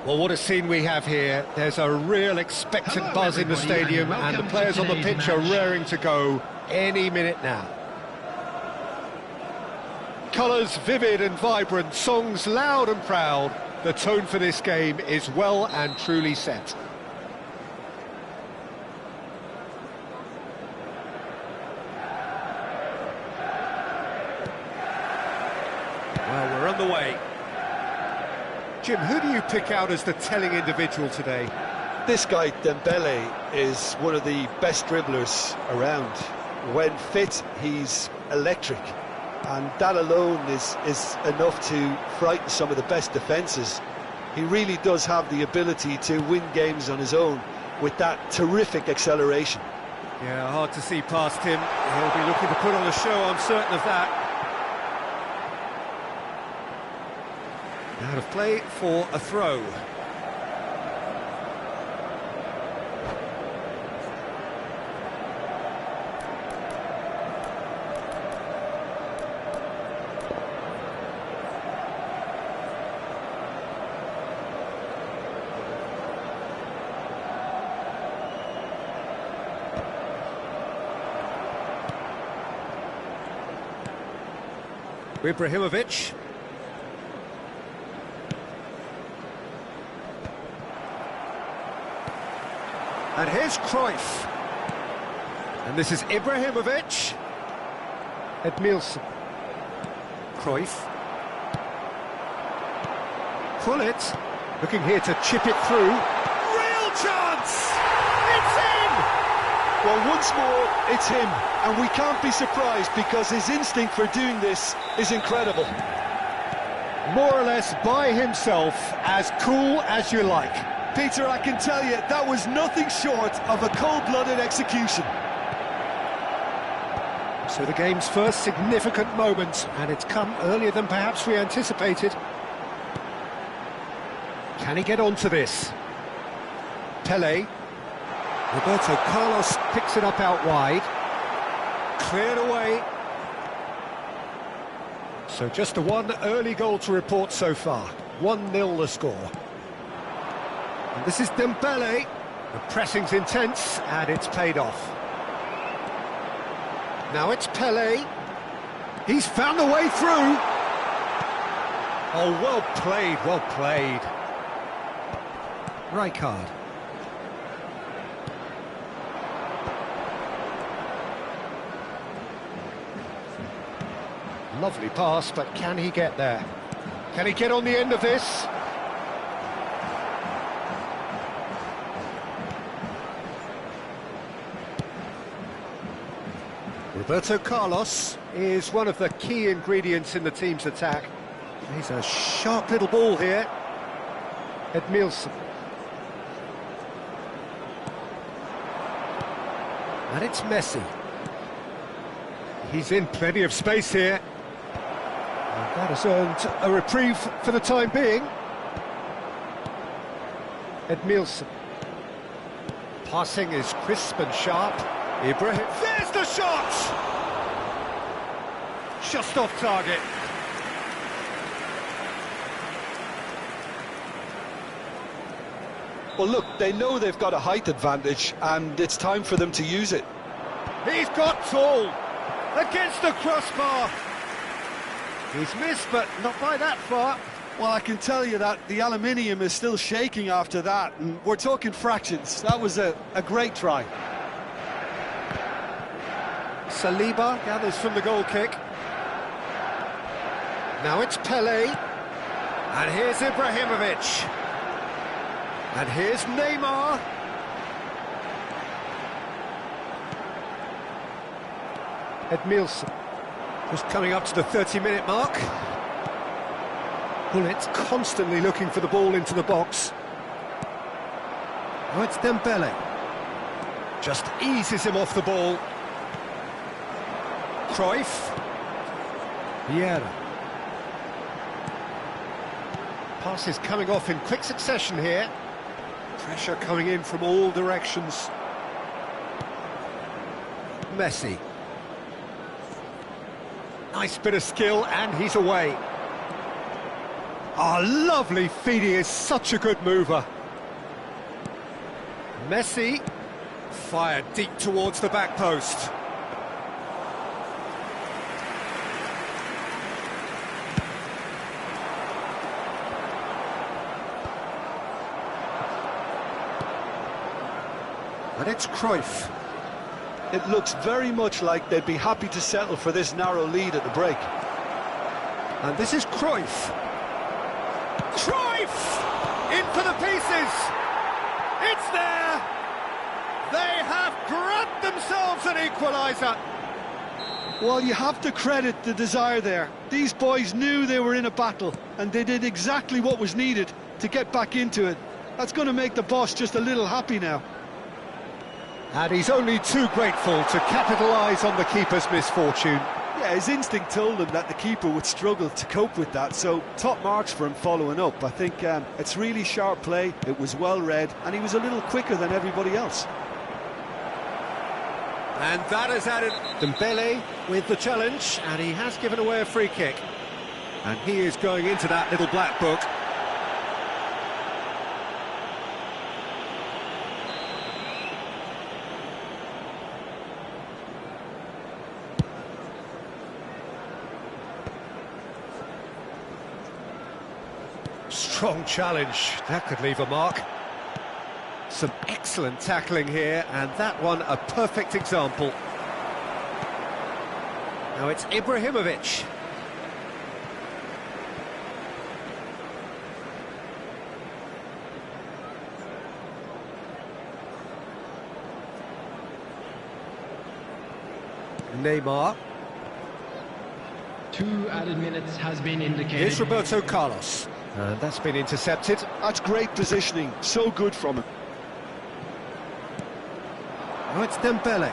Well, what a scene we have here. There's a real expectant buzz in the stadium, and the players on the pitch are raring to go any minute now. Colours vivid and vibrant, songs loud and proud. The tone for this game is well and truly set. Well, we're on the way. Jim, who do you pick out as the telling individual today? This guy, Dembele, is one of the best dribblers around. When fit, he's electric. And that alone is enough to frighten some of the best defences. He really does have the ability to win games on his own with that terrific acceleration. Yeah, hard to see past him. He'll be looking to put on a show, I'm certain of that. Out of play for a throw. Ibrahimovic. And here's Cruyff. And this is Ibrahimovic. Edmilson. Cruyff. Pullet. Looking here to chip it through. Real chance! It's in! Well, once more, it's him. And we can't be surprised because his instinct for doing this is incredible. More or less by himself, as cool as you like. Peter, I can tell you, that was nothing short of a cold-blooded execution. So the game's first significant moment, and it's come earlier than perhaps we anticipated. Can he get onto this? Pele. Roberto Carlos picks it up out wide. Cleared away. So just the one early goal to report so far. 1-0 the score. And this is Dembele. The pressing's intense, and it's paid off. Now it's Pele. He's found a way through. Oh, well played, well played. Rijkaard. Lovely pass, but can he get there? Can he get on the end of this? Roberto Carlos is one of the key ingredients in the team's attack. He's a sharp little ball here. Edmilson. And it's Messi. He's in plenty of space here. And that has earned a reprieve for the time being. Edmilson. Passing is crisp and sharp. Ibrahim, there's the shot! Just off target. Well, look, they know they've got a height advantage, and it's time for them to use it. He's got tall! Against the crossbar! He's missed, but not by that far. Well, I can tell you that the aluminium is still shaking after that, and we're talking fractions. That was a great try. Saliba gathers from the goal kick. Now it's Pele. And here's Ibrahimovic. And here's Neymar. Edmilson. Just coming up to the 30-minute mark. Bullets constantly looking for the ball into the box. Now it's Dembele. Just eases him off the ball. Cruyff. Vieira. Passes coming off in quick succession here. Pressure coming in from all directions. Messi. Nice bit of skill, and he's away. Oh, lovely feed, he is such a good mover. Messi, fired deep towards the back post. And it's Cruyff. It looks very much like they'd be happy to settle for this narrow lead at the break. And this is Cruyff. Cruyff! In for the pieces! It's there! They have grabbed themselves an equaliser! Well, you have to credit the desire there. These boys knew they were in a battle, and they did exactly what was needed to get back into it. That's going to make the boss just a little happy now. And he's only too grateful to capitalise on the keeper's misfortune. Yeah, his instinct told him that the keeper would struggle to cope with that, so top marks for him following up. I think it's really sharp play, it was well read, and he was a little quicker than everybody else. And that has added Dembele with the challenge, and he has given away a free kick. And he is going into that little black book. Strong challenge, that could leave a mark. Some excellent tackling here, and that one a perfect example. Now it's Ibrahimovic. Neymar. 2 added minutes has been indicated. Here's Roberto Carlos. And that's been intercepted. That's great positioning, so good from him. Now it's Dembele.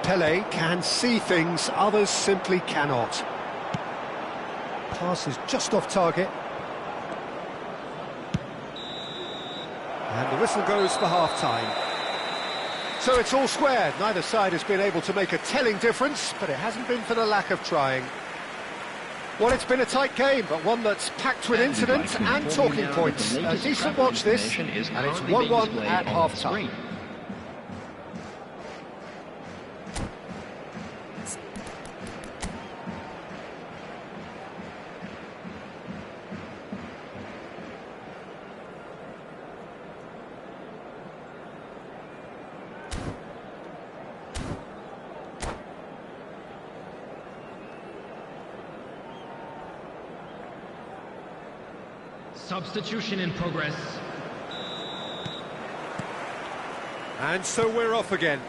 Pele can see things others simply cannot. Pass is just off target. And the whistle goes for half-time. So it's all square. Neither side has been able to make a telling difference, but it hasn't been for the lack of trying. Well, it's been a tight game, but one that's packed with incident and talking points. A decent watch this, and it's 1-1 at half-time. Substitution in progress. And so we're off again.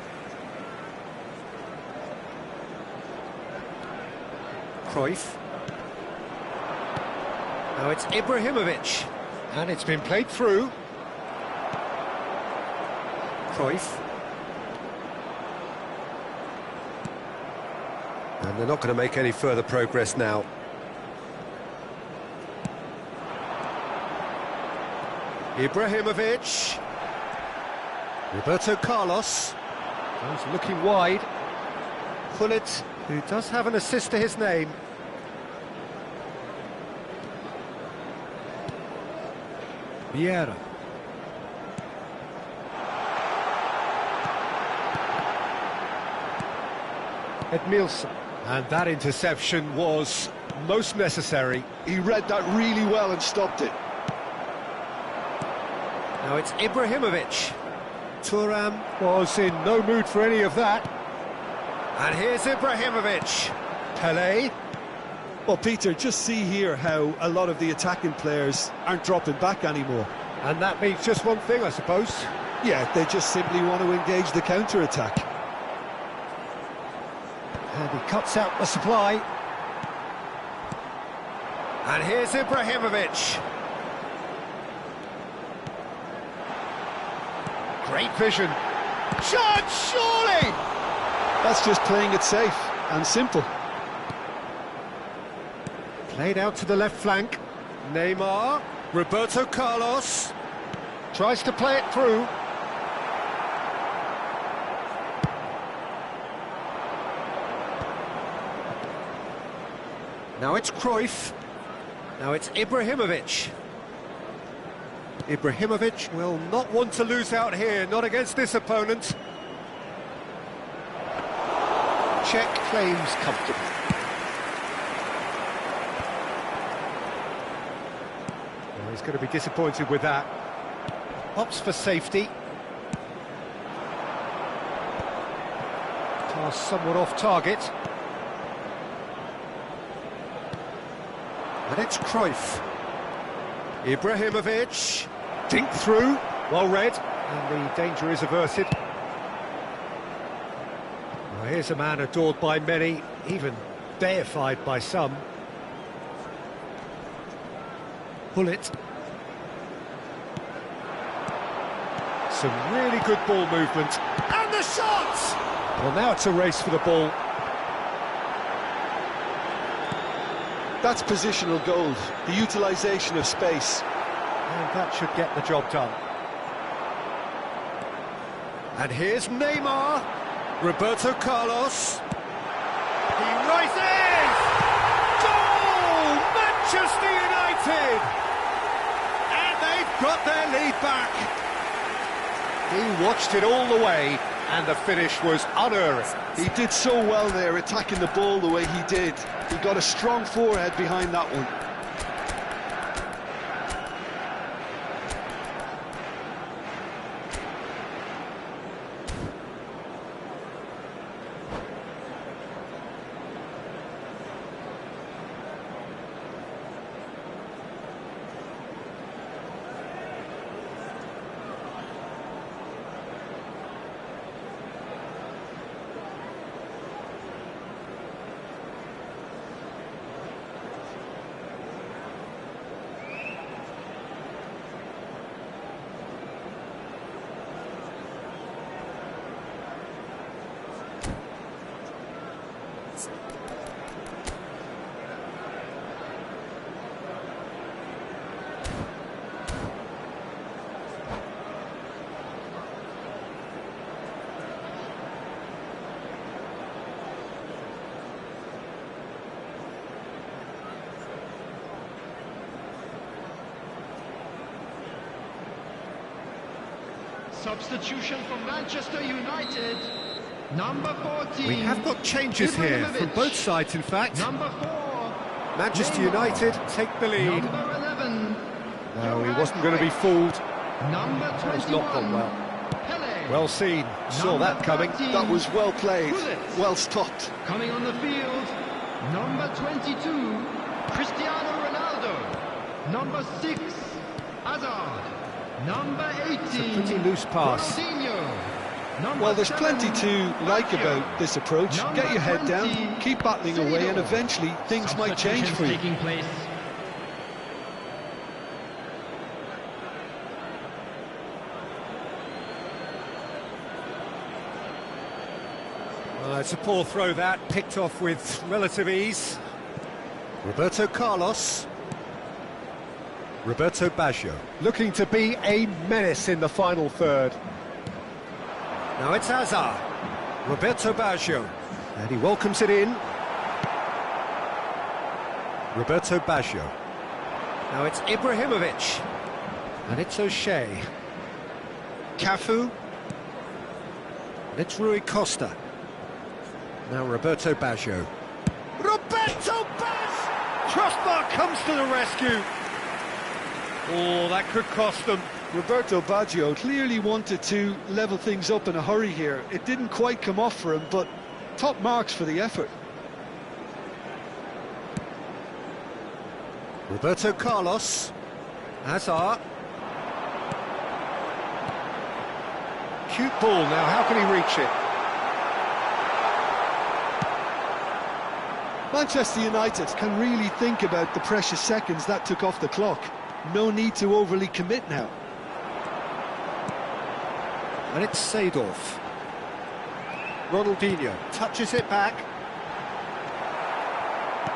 Cruyff. Now it's Ibrahimovic. And it's been played through. Cruyff. And they're not going to make any further progress now. Ibrahimovic. Roberto Carlos. He's looking wide. Pullet, who does have an assist to his name. Vieira. Edmilson. And that interception was most necessary. He read that really well and stopped it. Now it's Ibrahimovic. Thuram was in no mood for any of that. And here's Ibrahimovic. Pele. Well, Peter, just see here how a lot of the attacking players aren't dropping back anymore. And that means just one thing, I suppose. Yeah, they just simply want to engage the counter-attack. And he cuts out the supply. And here's Ibrahimovic. Great vision. Shot, surely! That's just playing it safe and simple. Played out to the left flank. Neymar. Roberto Carlos. Tries to play it through. Now it's Cruyff. Now it's Ibrahimovic. Ibrahimovic will not want to lose out here, not against this opponent. Check claims comfortable. Well, he's going to be disappointed with that. Opts for safety. Pass somewhat off target. And it's Cruyff. Ibrahimovic. Dink through. Well read. And the danger is averted. Well, here's a man adored by many, even deified by some. Bullet. Some really good ball movement. And the shot! Well, now it's a race for the ball. That's positional gold, the utilisation of space. And that should get the job done. And here's Neymar. Roberto Carlos. He rises! Goal! Manchester United! And they've got their lead back. He watched it all the way, and the finish was unerring. He did so well there, attacking the ball the way he did. He got a strong forehead behind that one. Substitution for Manchester United. Number 14. We have got changes here from both sides, in fact. Number 4. Manchester United take the lead. Number 11. No, he wasn't going to be fooled. Number 21. It's not gone well. Pele. Well seen. Saw that coming. 13. That was well played, Bullet. well stopped. Coming on the field. Number 22. Cristiano Ronaldo. Number 6. Hazard. Number 18. Pretty loose pass. Ronaldinho. Number Well, there's plenty 7, to like about this approach. Number Get your head 20, down, keep battling away, and eventually things might change for you. Taking place. It's a poor throw that, picked off with relative ease. Roberto Carlos. Roberto Baggio, looking to be a menace in the final third. Now it's Hazard. Roberto Baggio. And he welcomes it in. Roberto Baggio. Now it's Ibrahimovic. And it's O'Shea. Cafu. And it's Rui Costa. Now Roberto Baggio. Roberto Baggio! Crossbar comes to the rescue. Oh, that could cost them. Roberto Baggio clearly wanted to level things up in a hurry here. It didn't quite come off for him, but top marks for the effort. Roberto Carlos. Hazard. Cute ball now, how can he reach it? Manchester United can really think about the precious seconds that took off the clock. No need to overly commit now. And it's Seedorf. Ronaldinho touches it back.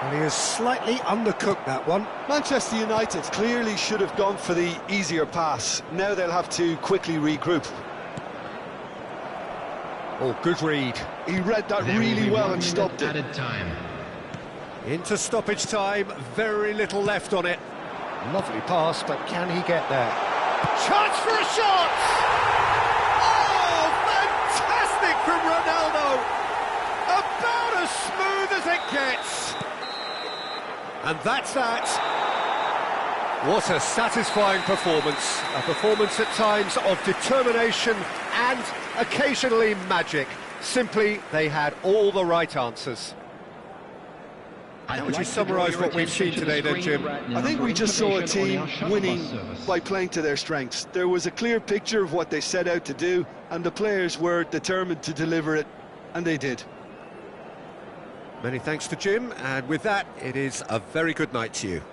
And he has slightly undercooked that one. Manchester United clearly should have gone for the easier pass. Now they'll have to quickly regroup. Oh, good read. He read that There will really be well 1 and minute stopped it. added time. Into stoppage time, very little left on it. Lovely pass, but can he get there? Chance for a shot! Oh, fantastic from Ronaldo! About as smooth as it gets. And that's that. What a satisfying performance. A performance at times of determination and occasionally magic. Simply, they had all the right answers. How would you summarise what we've seen today then, Jim? I think we just saw a team winning by playing to their strengths. There was a clear picture of what they set out to do, and the players were determined to deliver it, and they did. Many thanks to Jim, and with that, it is a very good night to you.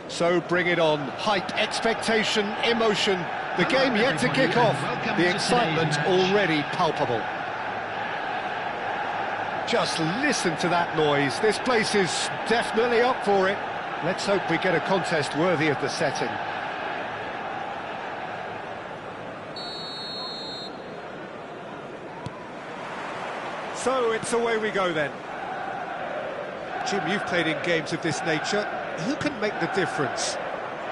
So bring it on. Hype, expectation, emotion. The game yet to kick off. The excitement already palpable. Just listen to that noise. This place is definitely up for it. Let's hope we get a contest worthy of the setting. So it's away we go then. Jim, you've played in games of this nature. Who can make the difference?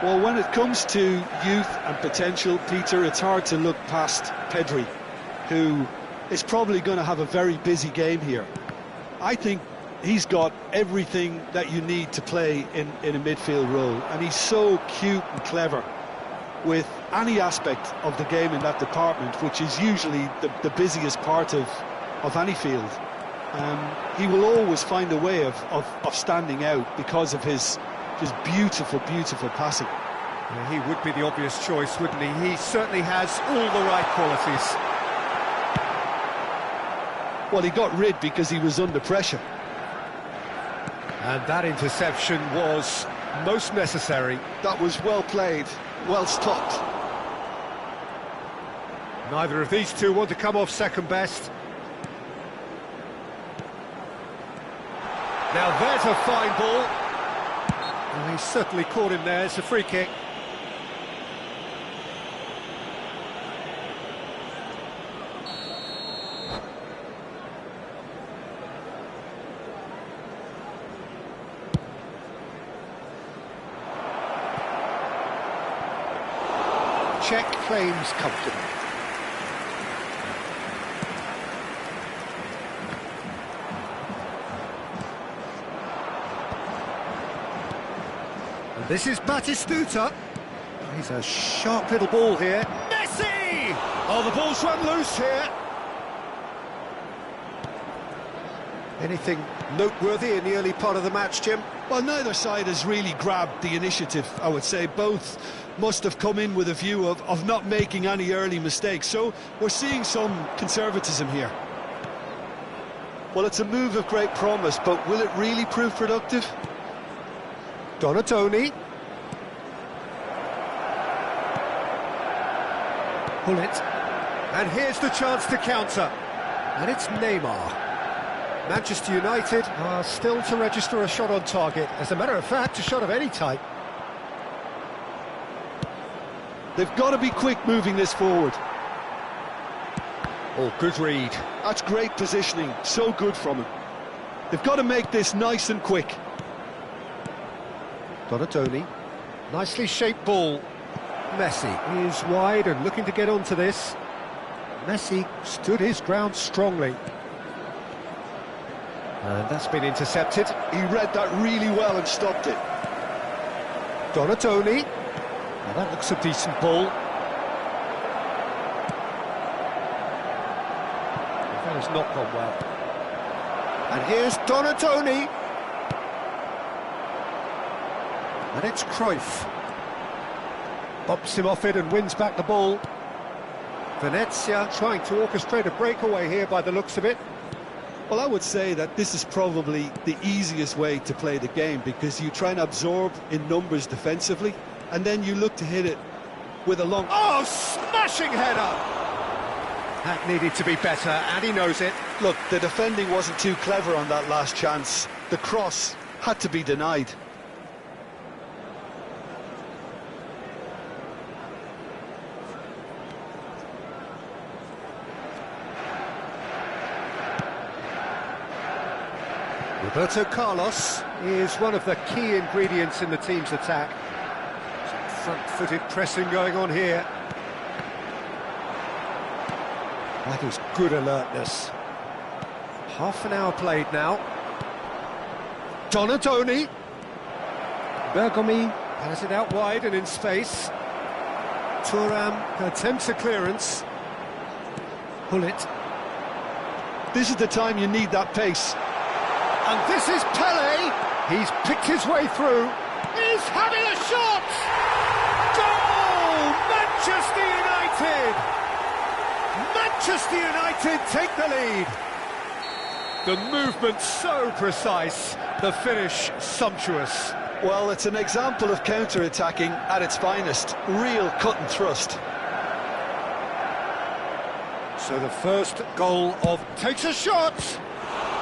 Well, when it comes to youth and potential, Peter, it's hard to look past Pedri, who is probably going to have a very busy game here. I think he's got everything that you need to play in a midfield role, and he's so cute and clever with any aspect of the game in that department, which is usually the busiest part of any field. He will always find a way of standing out because of his beautiful, beautiful passing. Yeah, he would be the obvious choice, wouldn't he? He certainly has all the right qualities. Well, he got rid because he was under pressure. And that interception was most necessary. That was well played, well stopped. Neither of these two want to come off second best. Now there's a fine ball. Well, he's certainly caught him there. It's a free kick. Check claims comfortably. And this is Batistuta. He's a sharp little ball here. Messi! Oh, the ball's run loose here. Anything noteworthy in the early part of the match, Jim? Well, neither side has really grabbed the initiative, I would say. Both must have come in with a view of not making any early mistakes. So we're seeing some conservatism here. Well, it's a move of great promise, but will it really prove productive? Donatoni. Pull it. And here's the chance to counter. And it's Neymar. Manchester United are still to register a shot on target. As a matter of fact, a shot of any type. They've got to be quick moving this forward. Oh, good read. That's great positioning, so good from him. They've got to make this nice and quick. Donatoni. Nicely shaped ball. Messi is wide and looking to get onto this. Messi stood his ground strongly. And that's been intercepted. He read that really well and stopped it. Donatoni. Now that looks a decent ball. That has not gone well. And here's Donatoni. And it's Cruyff. Bumps him off it and wins back the ball. Venezia trying to orchestrate a breakaway here by the looks of it. Well, I would say that this is probably the easiest way to play the game, because you try and absorb in numbers defensively, and then you look to hit it with a long... Oh, smashing header! That needed to be better, and he knows it. Look, the defending wasn't too clever on that last chance. The cross had to be denied. Roberto Carlos is one of the key ingredients in the team's attack. Some front-footed pressing going on here. That is good alertness. Half an hour played now. Donatoni. Bergomi has it out wide and in space. Thuram attempts a clearance. Pull it. This is the time you need that pace. And this is Pele. He's picked his way through. He's having a shot! Goal! Manchester United! Manchester United take the lead. The movement so precise, the finish sumptuous. Well, it's an example of counter-attacking at its finest. Real cut and thrust. So the first goal of takes a shot.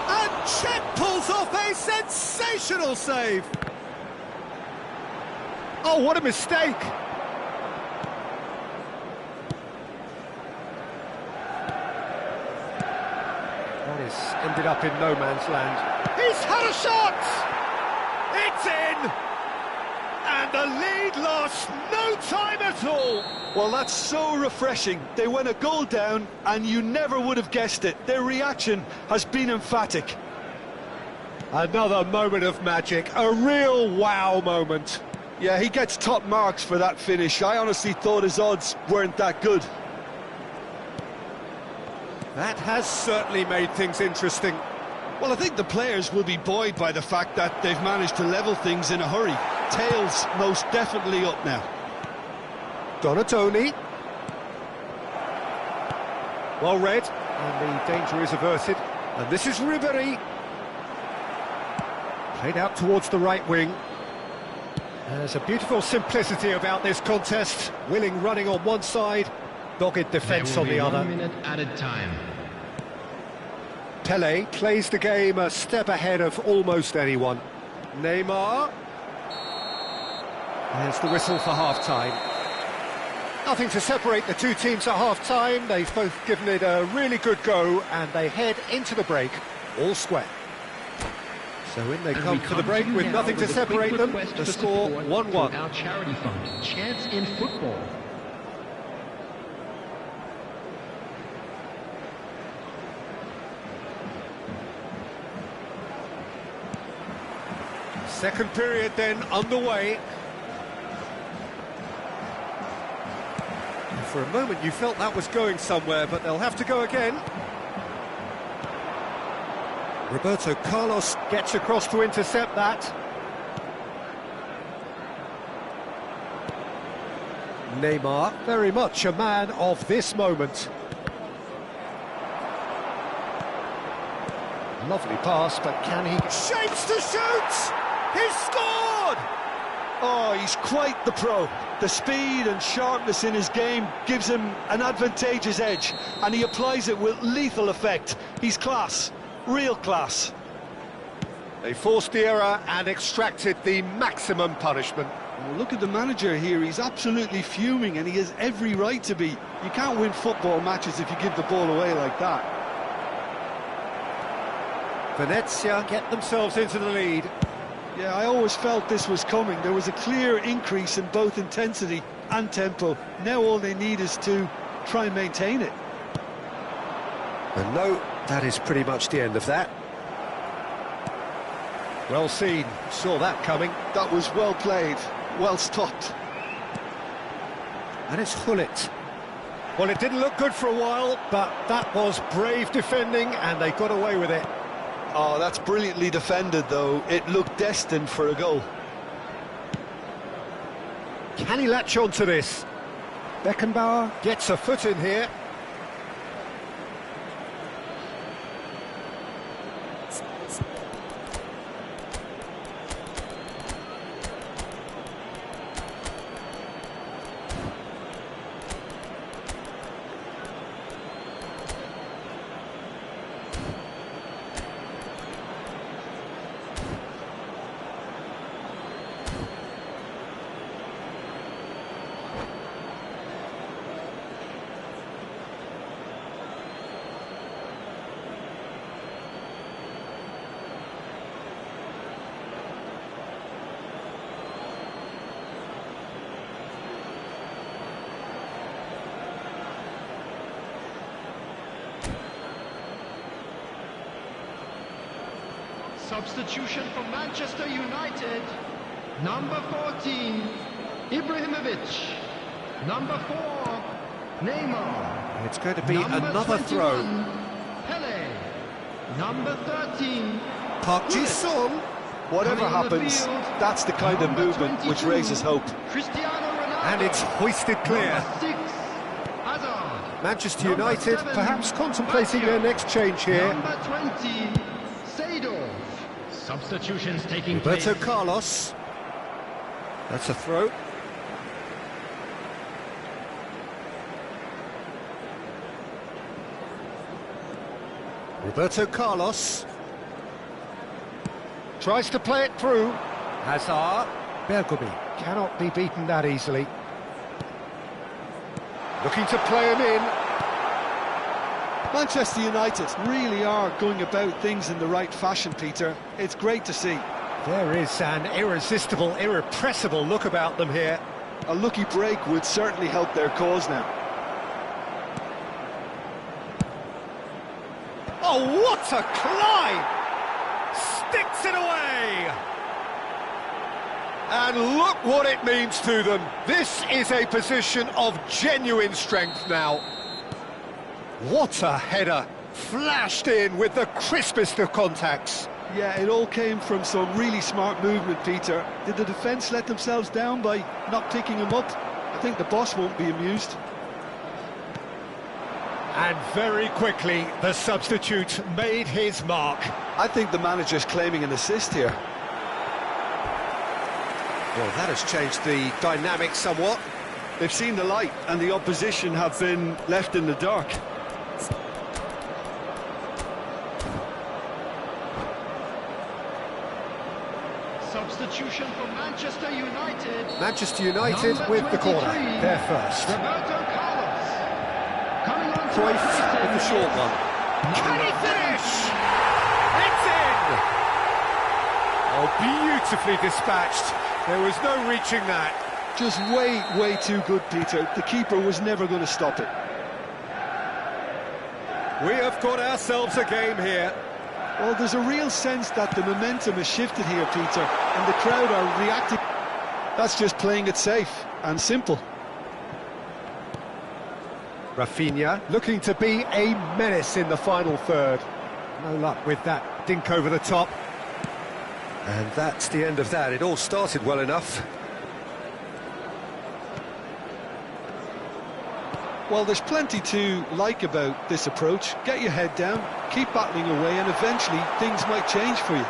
And Cech pulls off a sensational save. Oh, what a mistake. That is ended up in no man's land. He's had a shot! It's in! And the lead lost no time at all. Well, that's so refreshing. They went a goal down and you never would have guessed it. Their reaction has been emphatic. Another moment of magic, a real wow moment. Yeah, he gets top marks for that finish. I honestly thought his odds weren't that good. That has certainly made things interesting. Well, I think the players will be buoyed by the fact that they've managed to level things in a hurry. Tails most definitely up now. Donatoni. Well read, and the danger is averted. And this is Ribery. Played out towards the right wing. There's a beautiful simplicity about this contest. Willing running on one side, dogged defence on the other. 1 minute added time. Pele plays the game a step ahead of almost anyone. Neymar. There's the whistle for half-time. Nothing to separate the two teams at half-time. They've both given it a really good go, and they head into the break all square. So in they come for the break with nothing to separate them. The score 1-1. Our charity fund, Chance in Football. Second period then underway. And for a moment you felt that was going somewhere, but they'll have to go again. Roberto Carlos gets across to intercept that. Neymar, very much a man of this moment. Lovely pass, but can he... Shapes to shoot! He's scored! Oh, he's quite the pro. The speed and sharpness in his game gives him an advantageous edge, and he applies it with lethal effect. He's class. Real class. They forced the error and extracted the maximum punishment. Well, look at the manager here. He's absolutely fuming, and he has every right to be. You can't win football matches if you give the ball away like that. Venezia get themselves into the lead. Yeah, I always felt this was coming. There was a clear increase in both intensity and tempo. Now all they need is to try and maintain it. And no, that is pretty much the end of that. Well seen, saw that coming. That was well played, well stopped. And it's Hullet. Well, it didn't look good for a while, but that was brave defending and they got away with it. Oh, that's brilliantly defended, though. It looked destined for a goal. Can he latch on to this? Beckenbauer gets a foot in here. Substitution for Manchester United. Number 14, Ibrahimovic. Number 4, Neymar. It's going to be Number another 21, throw. Pele. Number 13, Park Ji-sung. Whatever Coming on the happens, field, that's the kind of number movement which 22, raises hope. Cristiano Ronaldo. And it's hoisted clear. Number 6, Hazard. Manchester Number United 7, perhaps contemplating their next change here. Number 20, Seedorf. Substitutions taking Roberto place. Carlos. That's a throw. Roberto Carlos. Tries to play it through. Hazard. Bergomi cannot be beaten that easily. Looking to play him in. Manchester United really are going about things in the right fashion, Peter. It's great to see. There is an irresistible, irrepressible look about them here. A lucky break would certainly help their cause now. Oh, what a climb! Sticks it away! And look what it means to them. This is a position of genuine strength now. What a header! Flashed in with the crispest of contacts. Yeah, it all came from some really smart movement, Peter. Did the defence let themselves down by not picking him up? I think the boss won't be amused. And very quickly, the substitute made his mark. I think the manager's claiming an assist here. Well, that has changed the dynamic somewhat. They've seen the light and the opposition have been left in the dark. Substitution for Manchester United. Manchester United Number with the corner. 23, They're first. Roberto Carlos. Coming on to Cruyff replace with him the short is one. Can he number finish? It's in! Oh, beautifully dispatched. There was no reaching that. Just way too good, Peter. The keeper was never going to stop it. We have got ourselves a game here. Well, there's a real sense that the momentum has shifted here, Peter, and the crowd are reacting. That's just playing it safe and simple. Rafinha looking to be a menace in the final third. No luck with that dink over the top. And that's the end of that. It all started well enough. Well, there's plenty to like about this approach. Get your head down, keep battling away, and eventually things might change for you.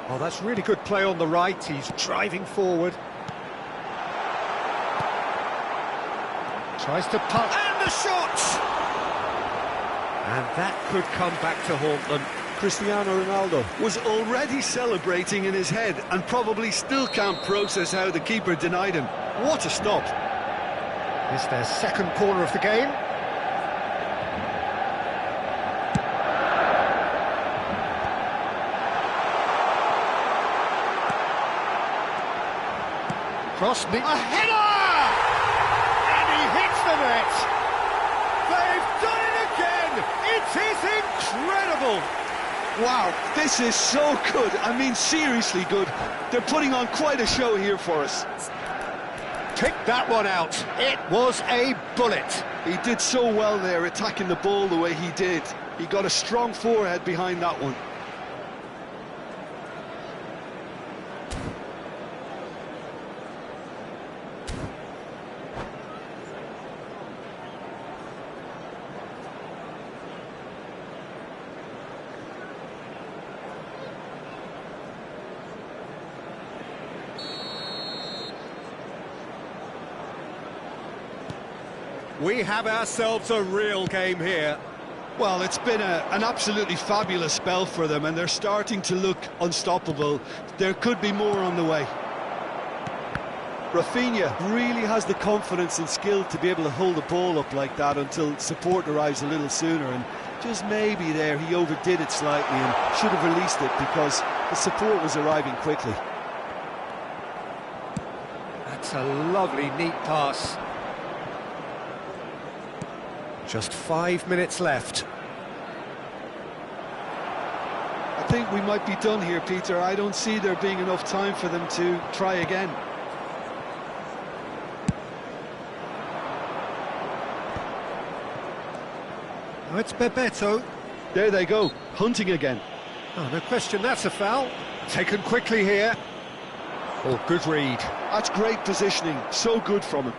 Oh, that's really good play on the right. He's driving forward. Tries to punt. And the shot! And that could come back to haunt them. Cristiano Ronaldo was already celebrating in his head and probably still can't process how the keeper denied him. What a stop. It's their second corner of the game. Cross me. A header! And he hits the net! They've done it again! It is incredible! Wow, this is so good. I mean, seriously good. They're putting on quite a show here for us. Pick that one out. It was a bullet. He did so well there, attacking the ball the way he did. He got a strong forehead behind that one. We have ourselves a real game here. Well, it's been an absolutely fabulous spell for them, and they're starting to look unstoppable. There could be more on the way. Rafinha really has the confidence and skill to be able to hold the ball up like that until support arrives a little sooner, and just maybe there he overdid it slightly and should have released it because the support was arriving quickly. That's a lovely, neat pass. Just 5 minutes left. I think we might be done here, Peter. I don't see there being enough time for them to try again. Oh, it's Bebeto. There they go, hunting again. Oh, no question, that's a foul. Taken quickly here. Oh, good read. That's great positioning, so good from him.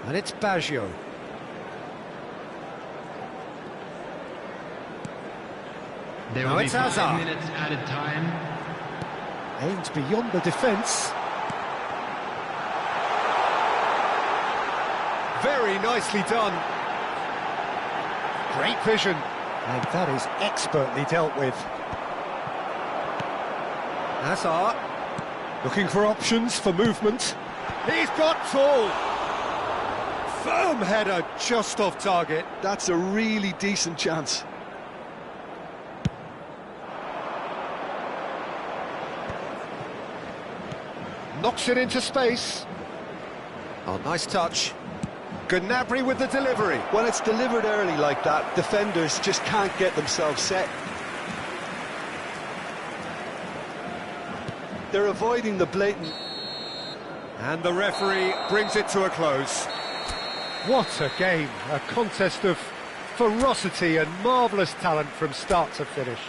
And it's Baggio. There Now will be it's 5 Hazard. minutes added time. Aimed beyond the defence. Very nicely done. Great vision. And that is expertly dealt with. Hazard. Looking for options for movement. He's got tall. Firm header just off target. That's a really decent chance. Knocks it into space. Oh, nice touch. Gnabry with the delivery. When it's delivered early like that, defenders just can't get themselves set. They're avoiding the blatant... And the referee brings it to a close. What a game. A contest of ferocity and marvellous talent from start to finish.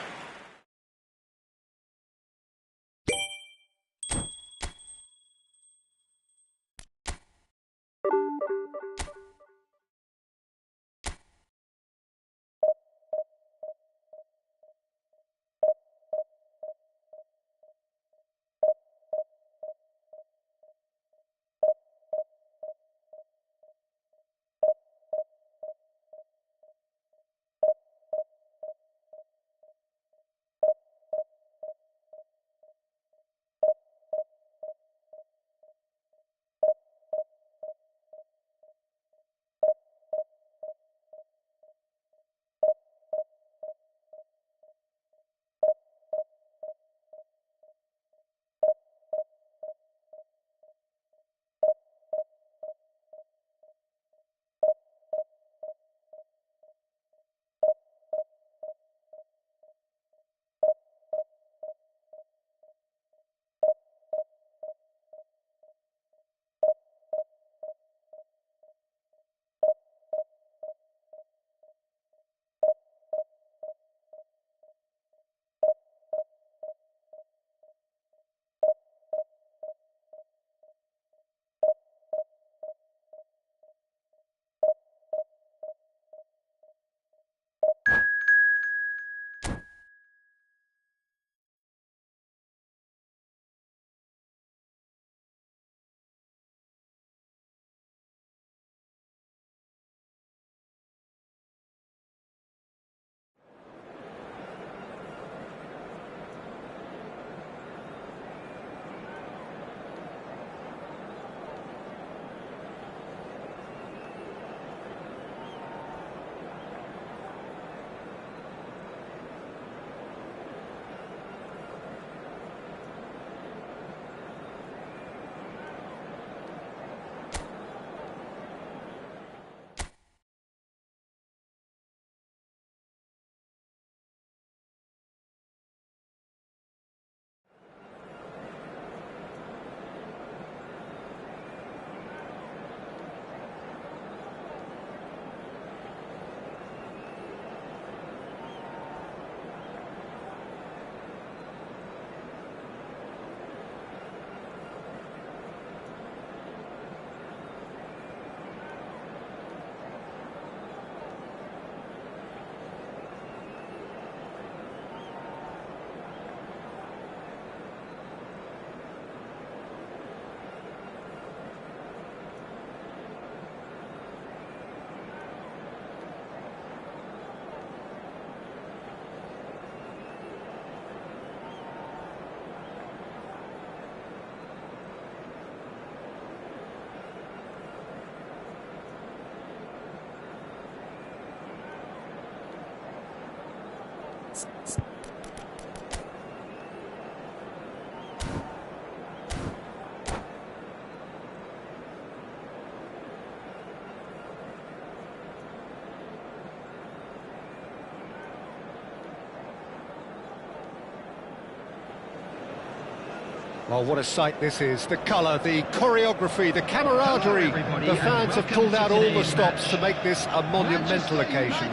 Well, what a sight this is. The colour, the choreography, the camaraderie. The fans have pulled out all the stops to make this a monumental occasion.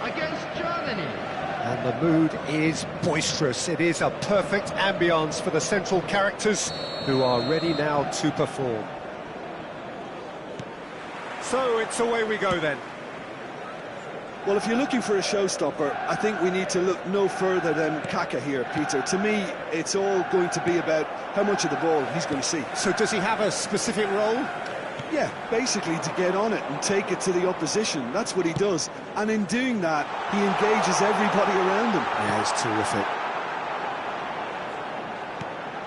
Against Germany. And the mood is boisterous. It is a perfect ambience for the central characters who are ready now to perform. So it's away we go then. Well, if you're looking for a showstopper, I think we need to look no further than Kaka here, Peter. To me, it's all going to be about how much of the ball he's going to see. So does he have a specific role? Yeah, basically to get on it and take it to the opposition. That's what he does. And in doing that, he engages everybody around him. Yeah, it's terrific.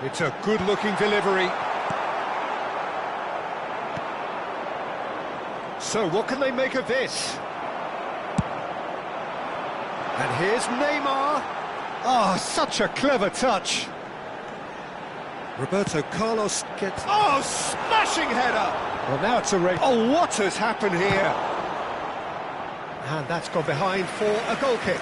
It's a good-looking delivery. So what can they make of this? And here's Neymar. Oh, such a clever touch. Roberto Carlos gets... Oh, smashing header! Well, now it's a race. Oh, what has happened here? And that's gone behind for a goal kick.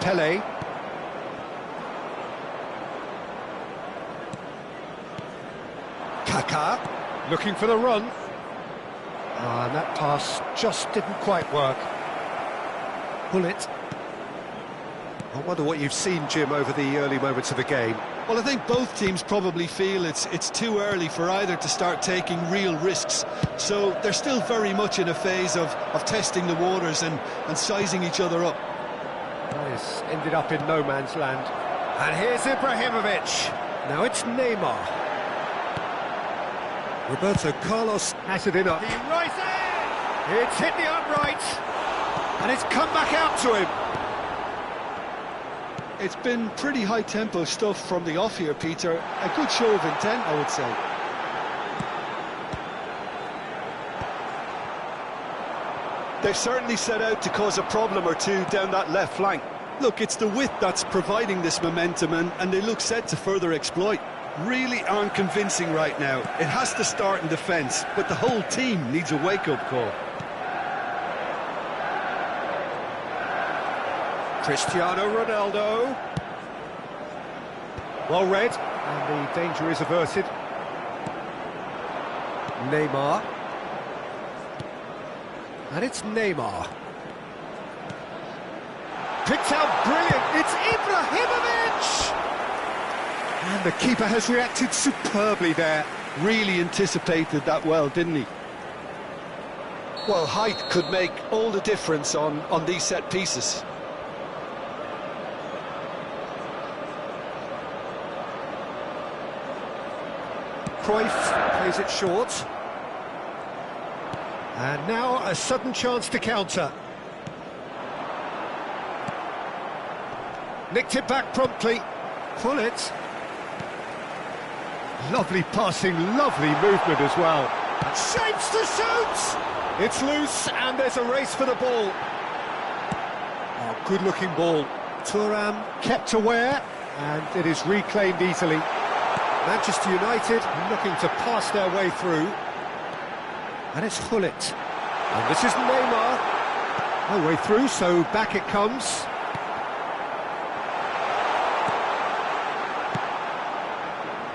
Pele. Kaka, looking for the run. And that pass just didn't quite work. Bullet. I wonder what you've seen, Jim, over the early moments of the game. Well, I think both teams probably feel it's too early for either to start taking real risks. So they're still very much in a phase of testing the waters and sizing each other up. This ended up in no man's land. And here's Ibrahimovic. Now it's Neymar. Roberto Carlos has it in up. He rises! It's hit the upright. And it's come back out to him. It's been pretty high-tempo stuff from the off here, Peter. A good show of intent, I would say. They've certainly set out to cause a problem or two down that left flank. Look, it's the width that's providing this momentum, and they look set to further exploit. Really aren't convincing right now. It has to start in defence, but the whole team needs a wake-up call. Cristiano Ronaldo. Well read, and the danger is averted. Neymar. And it's Neymar. Picked out brilliant, it's Ibrahimovic! And the keeper has reacted superbly there. Really anticipated that well, didn't he? Well, height could make all the difference on these set pieces. Cruyff plays it short. And now a sudden chance to counter. Nicked it back promptly. Pull it. Lovely passing, lovely movement as well. Shapes to shoot! It's loose and there's a race for the ball. Oh, good-looking ball. Thuram kept aware and it is reclaimed easily. Manchester United looking to pass their way through. And it's Hullet. And this is Neymar. No way through, so back it comes.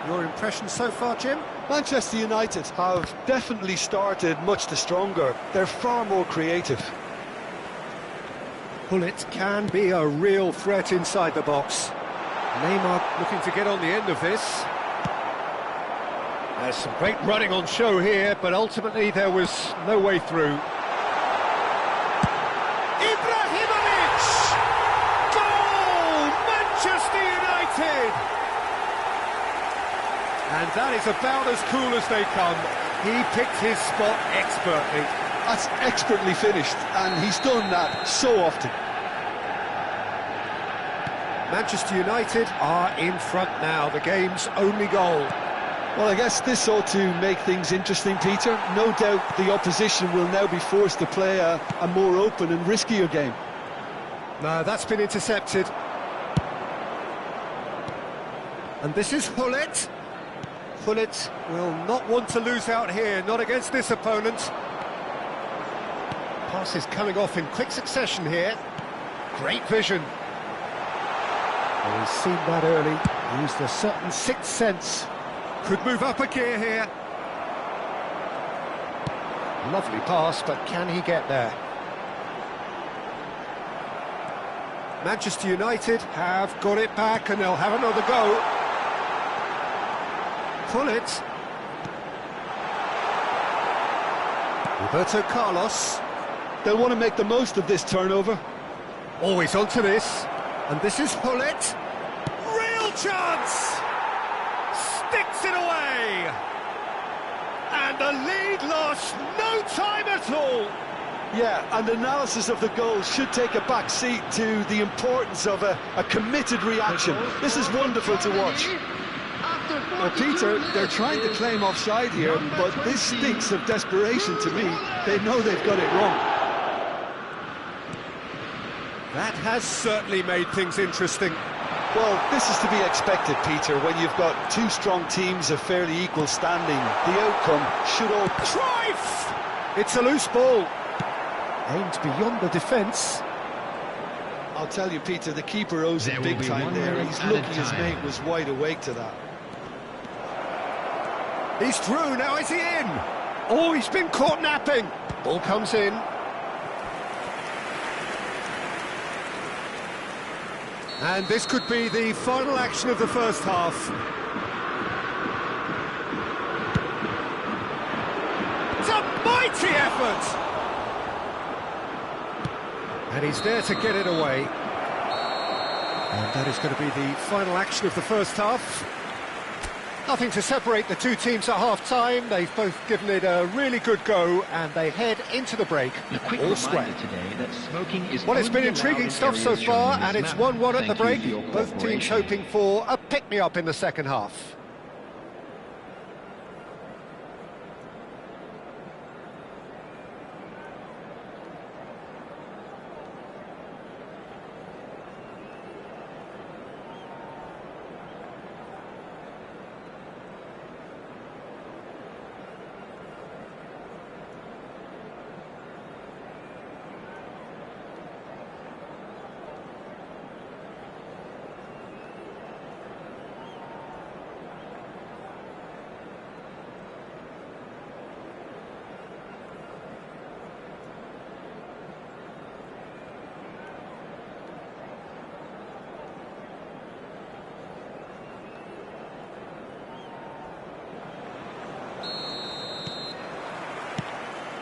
Your impression so far, Jim? Manchester United have definitely started much the stronger. They're far more creative. Hullet can be a real threat inside the box. Neymar looking to get on the end of this. There's some great running on show here, but ultimately there was no way through. Ibrahimovic! Goal! Manchester United! And that is about as cool as they come. He picked his spot expertly. That's expertly finished, and he's done that so often. Manchester United are in front now, the game's only goal. Well, I guess this ought to make things interesting, Peter. No doubt the opposition will now be forced to play a more open and riskier game. No, that's been intercepted. And this is Hullet. Hullet will not want to lose out here, not against this opponent. Pass is coming off in quick succession here. Great vision. Well, he's seen that early, used a certain sixth sense. Could move up a gear here. Lovely pass, but can he get there? Manchester United have got it back and they'll have another go. Pull it. Roberto Carlos. They'll want to make the most of this turnover. Always onto this. And this is Hullet. Real chance! Sticks it away! And the lead lost no time at all! Yeah, and analysis of the goal should take a back seat to the importance of a committed reaction. This is wonderful to watch. Well, Peter, they're trying to claim offside here, but this stinks of desperation to me. They know they've got it wrong. That has certainly made things interesting. Well, this is to be expected, Peter, when you've got two strong teams of fairly equal standing. The outcome should all... Cruyff! It's a loose ball. Aimed beyond the defence. I'll tell you, Peter, the keeper owes him big time there. He's lucky his mate was wide awake to that. He's through, now is he in? Oh, he's been caught napping. Ball comes in. And this could be the final action of the first half. It's a mighty effort! And he's there to get it away. And that is going to be the final action of the first half. Nothing to separate the two teams at half-time. They've both given it a really good go, and they head into the break all square. Today that smoking is well, it's been intriguing stuff so far, and it's 1-1 at the break. Both teams hoping for a pick-me-up in the second half.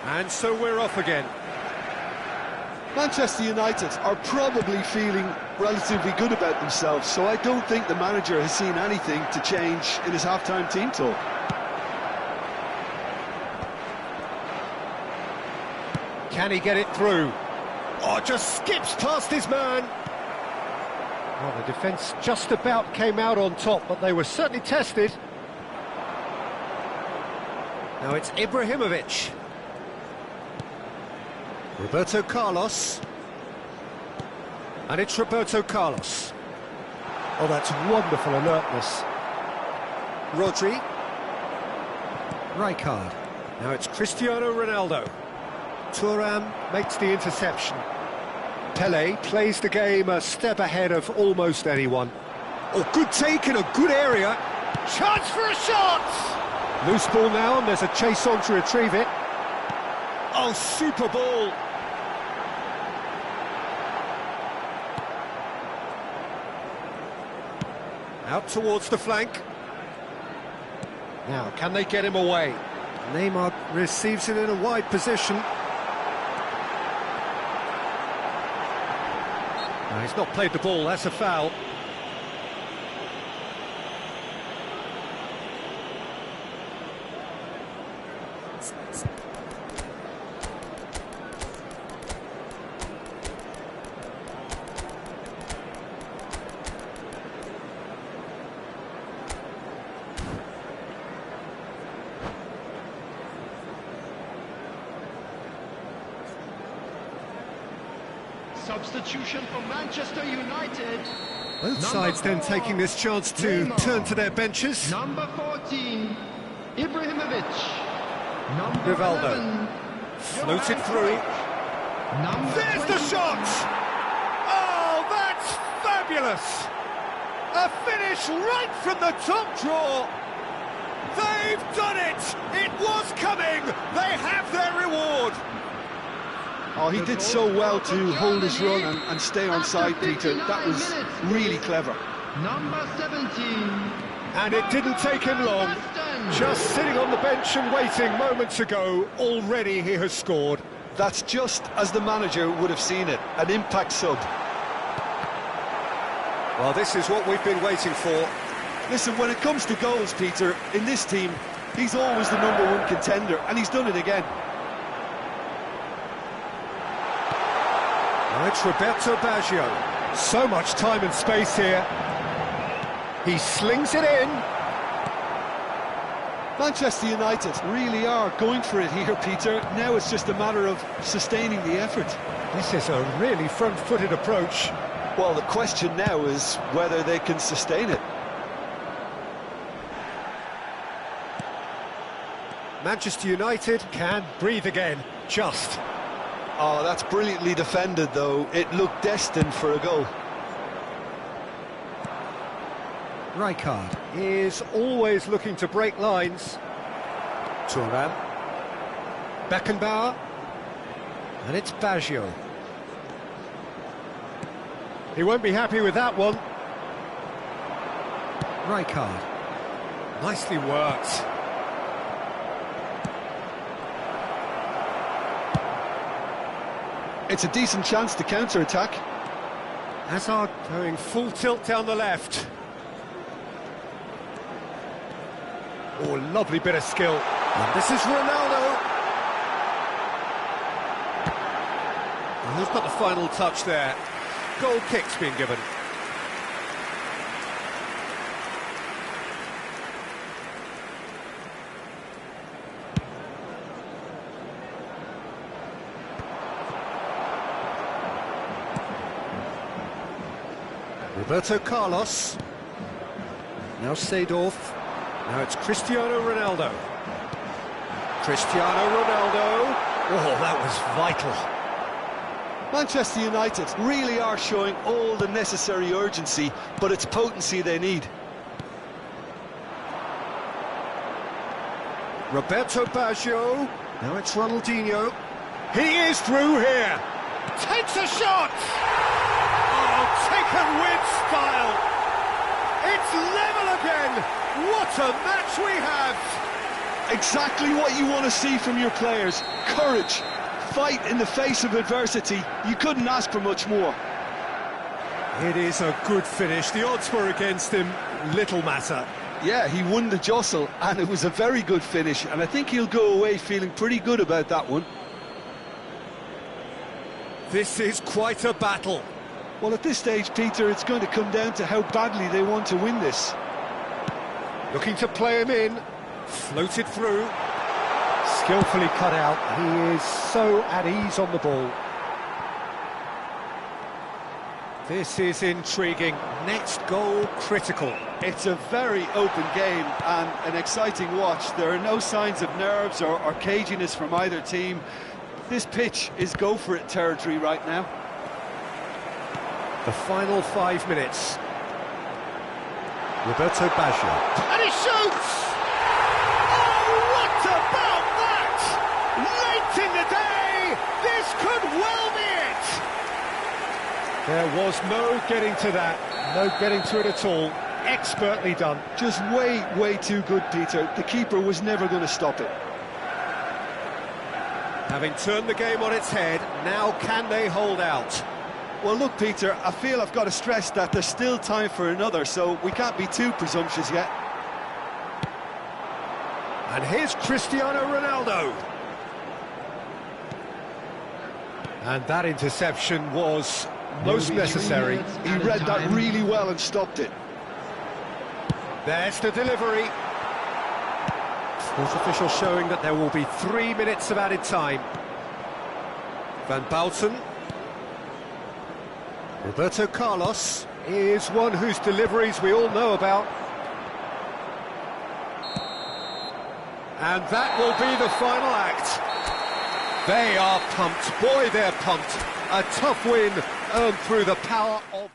And so we're off again. Manchester United are probably feeling relatively good about themselves, so I don't think the manager has seen anything to change in his half-time team talk. Can he get it through? Oh, just skips past his man. Well, the defence just about came out on top, but they were certainly tested. Now it's Ibrahimovic. Roberto Carlos. And it's Roberto Carlos. Oh, that's wonderful alertness. Rodri. Rijkaard. Now it's Cristiano Ronaldo. Thuram makes the interception. Pelé plays the game a step ahead of almost anyone. Oh, good take in a good area. Chance for a shot! Loose ball now, and there's a chase on to retrieve it. Oh, super ball! Out towards the flank. Now, can they get him away? Neymar receives it in a wide position. No, he's not played the ball, that's a foul. Substitution for Manchester United. Both sides then taking this chance to turn to their benches. Number 14, Ibrahimovic. Number Rivaldo. 11, Floated Johan through. Cruyff. Number There's the 21, shot! Oh, that's fabulous! A finish right from the top draw. They've done it! It was coming! They have their reward! Oh, he did so well to hold his run and stay on side, Peter. That was really clever. Number 17. And it didn't take him long. Just sitting on the bench and waiting moments ago, already he has scored. That's just as the manager would have seen it, an impact sub. Well, this is what we've been waiting for. Listen, when it comes to goals, Peter, in this team, he's always the #1 contender, and he's done it again. Now it's Roberto Baggio. So much time and space here. He slings it in. Manchester United really are going for it here, Peter. Now it's just a matter of sustaining the effort. This is a really front-footed approach. Well, the question now is whether they can sustain it. Manchester United can breathe again, just. Oh, that's brilliantly defended, though. It looked destined for a goal. Rijkaard is always looking to break lines. Thuram. Beckenbauer. And it's Baggio. He won't be happy with that one. Rijkaard. Nicely worked. It's a decent chance to counter-attack. Hazard going full tilt down the left. Oh, lovely bit of skill. And this is Ronaldo. And who's got the final touch there? Goal kick's been given. Roberto Carlos. Now Seedorf. Now it's Cristiano Ronaldo. Cristiano Ronaldo. Oh, that was vital. Manchester United really are showing all the necessary urgency, but it's potency they need. Roberto Baggio. Now it's Ronaldinho. He is through here. Takes a shot. Oh, taken with style. It's level again. What a match we have. Exactly what you want to see from your players. Courage. Fight in the face of adversity. You couldn't ask for much more. It is a good finish. The odds were against him. Little matter. Yeah, he won the jostle, and it was a very good finish, and I think he'll go away feeling pretty good about that one. This is quite a battle. Well, at this stage, Peter, it's going to come down to how badly they want to win this. Looking to play him in. Floated through. Skillfully cut out. He is so at ease on the ball. This is intriguing. Next goal critical. It's a very open game and an exciting watch. There are no signs of nerves or caginess from either team. This pitch is go-for-it territory right now. The final 5 minutes. Roberto Baggio. And he shoots! Oh, what about that? Late in the day, this could well be it! There was no getting to that, no getting to it at all. Expertly done. Just way too good, Peter. The keeper was never going to stop it. Having turned the game on its head, now can they hold out? Well, look, Peter, I feel I've got to stress that there's still time for another, so we can't be too presumptuous yet. And here's Cristiano Ronaldo. And that interception was most necessary. He read that really well and stopped it. There's the delivery. Fourth official showing that there will be 3 minutes of added time. Van Bouten. Roberto Carlos is one whose deliveries we all know about. And that will be the final act. They are pumped. Boy, they're pumped. A tough win earned through the power of...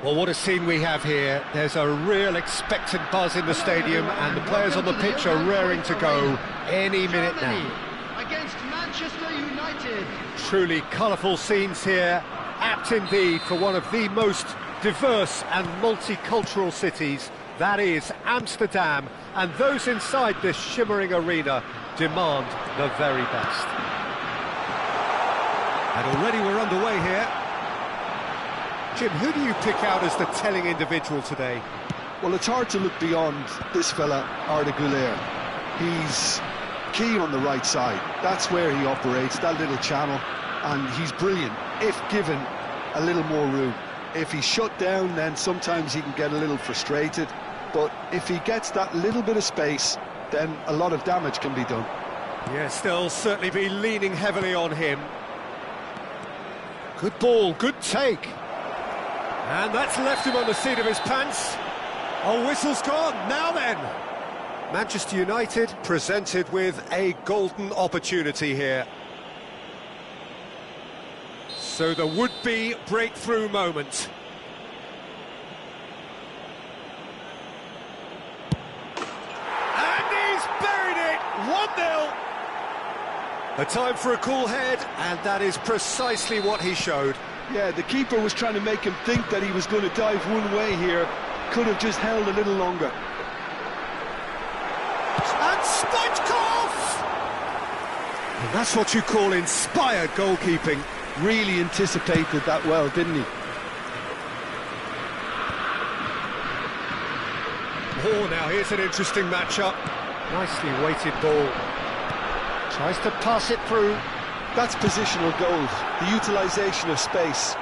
Well, what a scene we have here. There's a real expectant buzz in the stadium, and the players on the pitch are raring to go any minute now. Against Manchester United. Truly colourful scenes here, apt indeed for one of the most diverse and multicultural cities, that is Amsterdam, and those inside this shimmering arena demand the very best. And already we're underway here. Jim, who do you pick out as the telling individual today? Well, it's hard to look beyond this fella, Arda Güler. He's key on the right side. That's where he operates, that little channel, and he's brilliant if given a little more room. If he's shut down, then sometimes he can get a little frustrated, but if he gets that little bit of space, then a lot of damage can be done. Yes, they'll certainly be leaning heavily on him. Good ball, good take. And that's left him on the seat of his pants. Oh, whistle's gone, now then. Manchester United presented with a golden opportunity here. So the would-be breakthrough moment. And he's buried it, 1-0. A time for a cool head, and that is precisely what he showed. Yeah, the keeper was trying to make him think that he was going to dive one way here, could have just held a little longer. And Stoichkov! And that's what you call inspired goalkeeping. Really anticipated that well, didn't he? Oh, now here's an interesting matchup. Nicely weighted ball. Tries to pass it through. That's positional goals, the utilisation of space.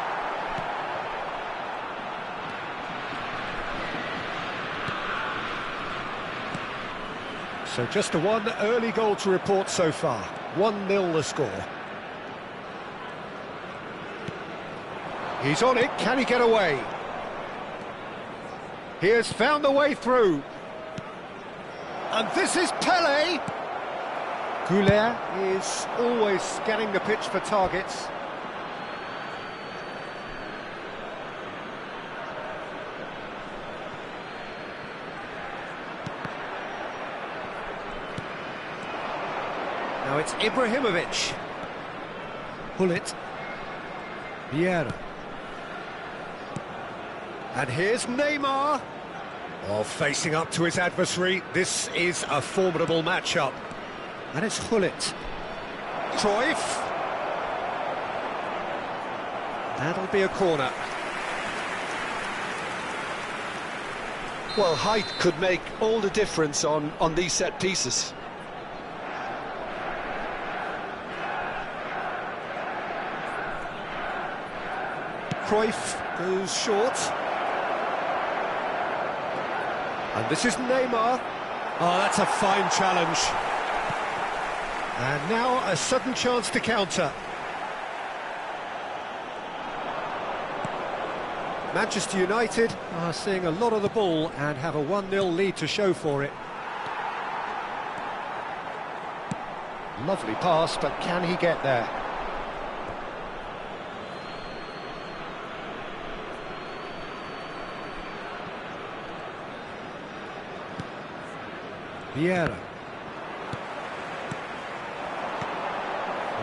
So just a one early goal to report so far. 1-0 the score. He's on it, can he get away? He has found a way through. And this is Pele. Goulet is always scanning the pitch for targets. Now it's Ibrahimovic. Hullet. Vieira. And here's Neymar. Oh, facing up to his adversary. This is a formidable matchup. And it's Hullet. Cruyff. That'll be a corner. Well, height could make all the difference on these set pieces. Cruyff goes short. And this is Neymar. Oh, that's a fine challenge. And now a sudden chance to counter. Manchester United are seeing a lot of the ball and have a 1-0 lead to show for it. Lovely pass, but can he get there? Vieira.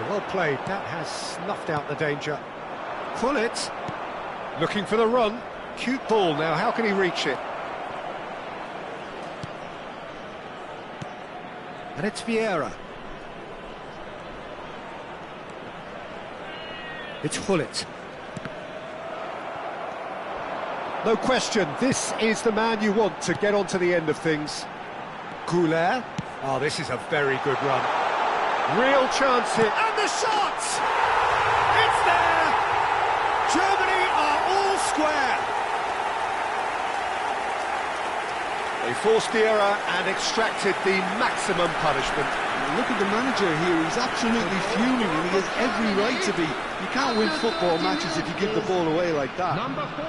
Well played, that has snuffed out the danger. Hullet, looking for the run. Cute ball now, how can he reach it? And it's Vieira. It's Hullet. No question, this is the man you want to get onto the end of things. Goulet. Oh, this is a very good run. Real chance here. And the shot! It's there! Germany are all square. They forced the error and extracted the maximum punishment. Look at the manager here, he's absolutely fuming and he has every right to be. You can't win football matches if you give the ball away like that. Number 4,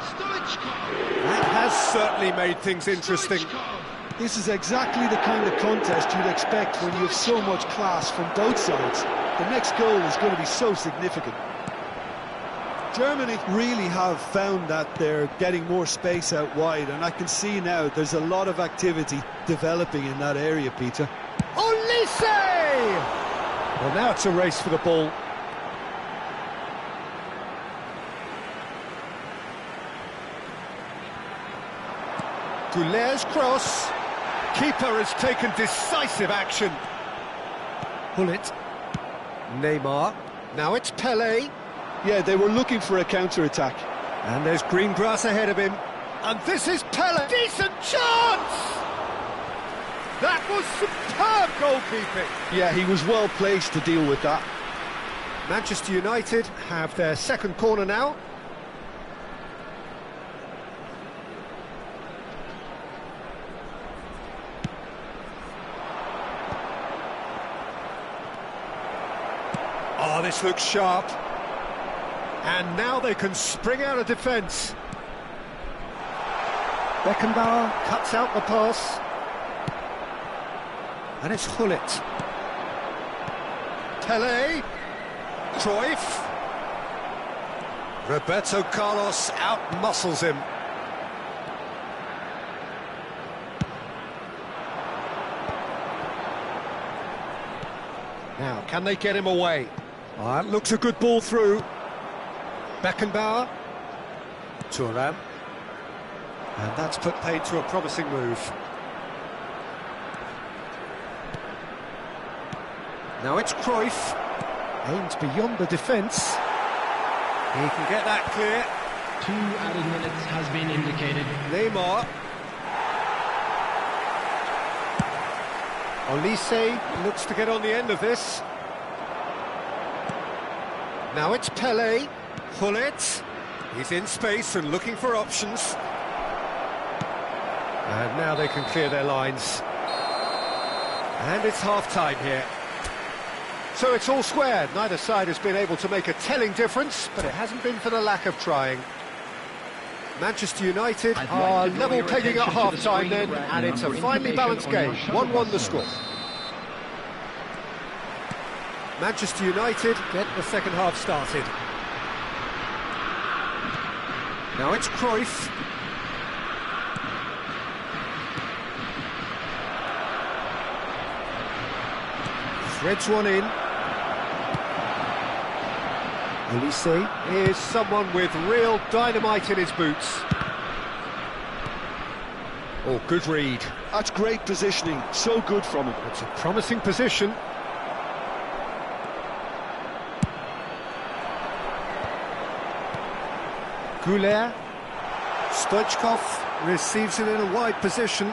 Stoichkov. That has certainly made things interesting. This is exactly the kind of contest you'd expect when you have so much class from both sides. The next goal is going to be so significant. Germany really have found that they're getting more space out wide, and I can see now there's a lot of activity developing in that area, Peter. Olise! Well, now it's a race for the ball. Goulet's cross. Keeper has taken decisive action. Hullet. Neymar. Now it's Pele. Yeah, they were looking for a counter-attack. And there's green grass ahead of him. And this is Pele. Decent chance! That was superb goalkeeping. Yeah, he was well placed to deal with that. Manchester United have their second corner now. Oh, this looks sharp. And now they can spring out of defence. Beckenbauer cuts out the pass. And it's Hullet. Pele. Cruyff. Roberto Carlos out-muscles him. Now, can they get him away? Oh, that looks a good ball through. Beckenbauer. Thuram. And that's put paid to a promising move. Now it's Cruyff. Aimed beyond the defence. He can get that clear. 2 added minutes has been indicated. Neymar. Olise looks to get on the end of this. Now it's Pelé. Hullet. He's in space and looking for options. And now they can clear their lines. And it's half-time here. So it's all squared. Neither side has been able to make a telling difference, but it hasn't been for the lack of trying. Manchester United are level pegging at half-time then, and it's a finely balanced game. 1-1 the score. Manchester United get the second half started. Now it's Cruyff. Threads one in. Olise is someone with real dynamite in his boots. Oh, good read. That's great positioning, so good from him. It's a promising position. Goulet. Stoichkov receives it in a wide position.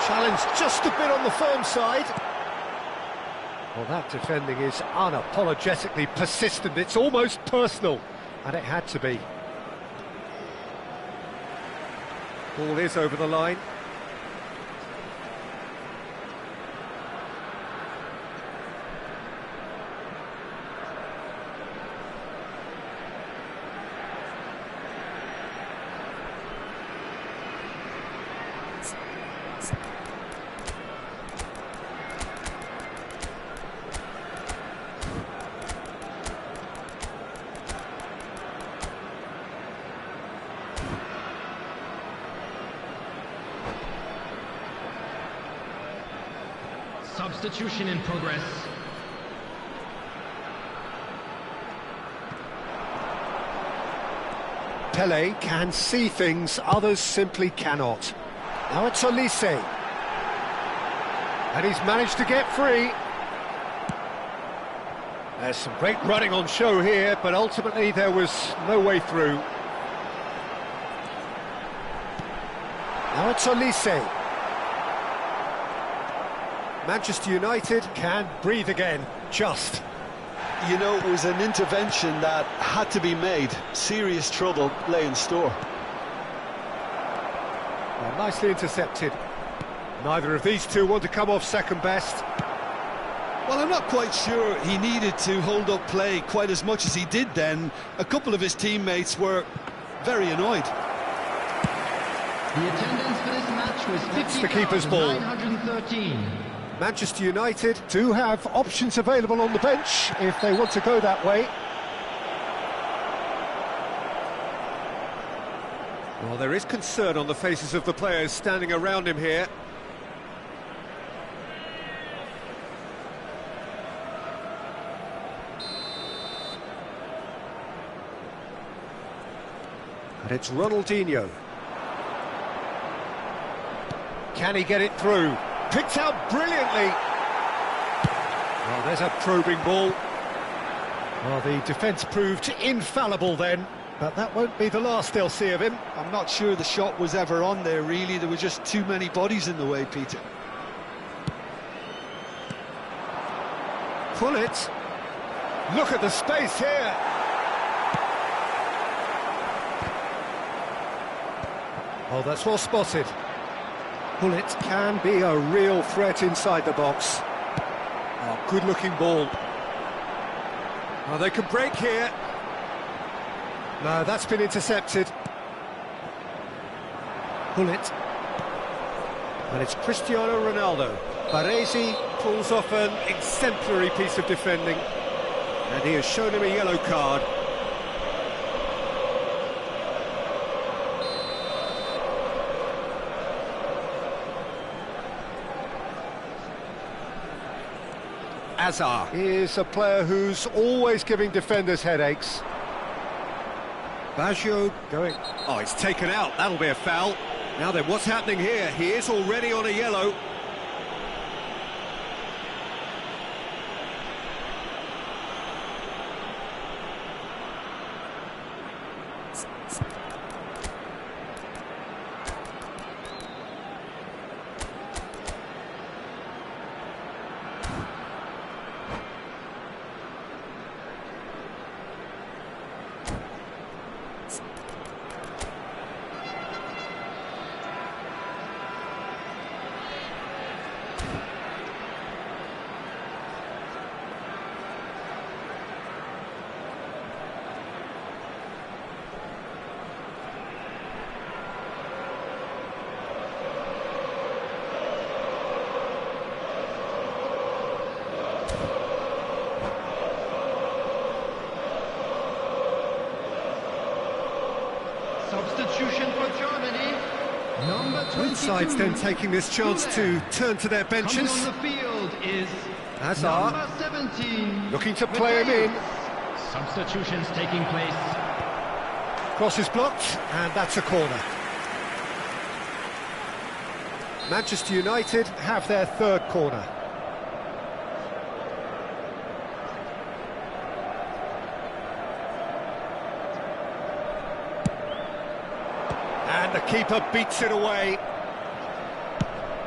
Challenge just a bit on the firm side. Well, that defending is unapologetically persistent. It's almost personal, and it had to be. Ball is over the line. Substitution in progress. Pelé can see things others simply cannot. Now it's Olise. And he's managed to get free. There's some great running on show here, but ultimately there was no way through. Now it's Olise. Manchester United can breathe again, just. You know, it was an intervention that had to be made. Serious trouble lay in store. Well, nicely intercepted. Neither of these two want to come off second best. Well, I'm not quite sure he needed to hold up play quite as much as he did then. A couple of his teammates were very annoyed. The attendance for this match was 50,913. It's the keeper's ball. Manchester United do have options available on the bench if they want to go that way. Well, there is concern on the faces of the players standing around him here. And it's Ronaldinho. Can he get it through? Picked out brilliantly. Well, there's a probing ball. Well, the defence proved infallible then, but that won't be the last they'll see of him. I'm not sure the shot was ever on there, really. There were just too many bodies in the way, Peter. Pull it. Look at the space here. Oh, that's well spotted. Bullet can be a real threat inside the box. Oh, good-looking ball. Oh, they can break here. No, that's been intercepted. Bullet. And it's Cristiano Ronaldo. Baresi pulls off an exemplary piece of defending. And he has shown him a yellow card. Azar is a player who's always giving defenders headaches. Baggio going... Oh, it's taken out. That'll be a foul. Now then, what's happening here? He is already on a yellow. Substitution for Germany. Number 22. Both sides then taking this chance to turn to their benches. Coming on the field is Hazard. number 17. Looking to play him in. Substitutions taking place. Cross is blocked, and that's a corner. Manchester United have their third corner. And the keeper beats it away.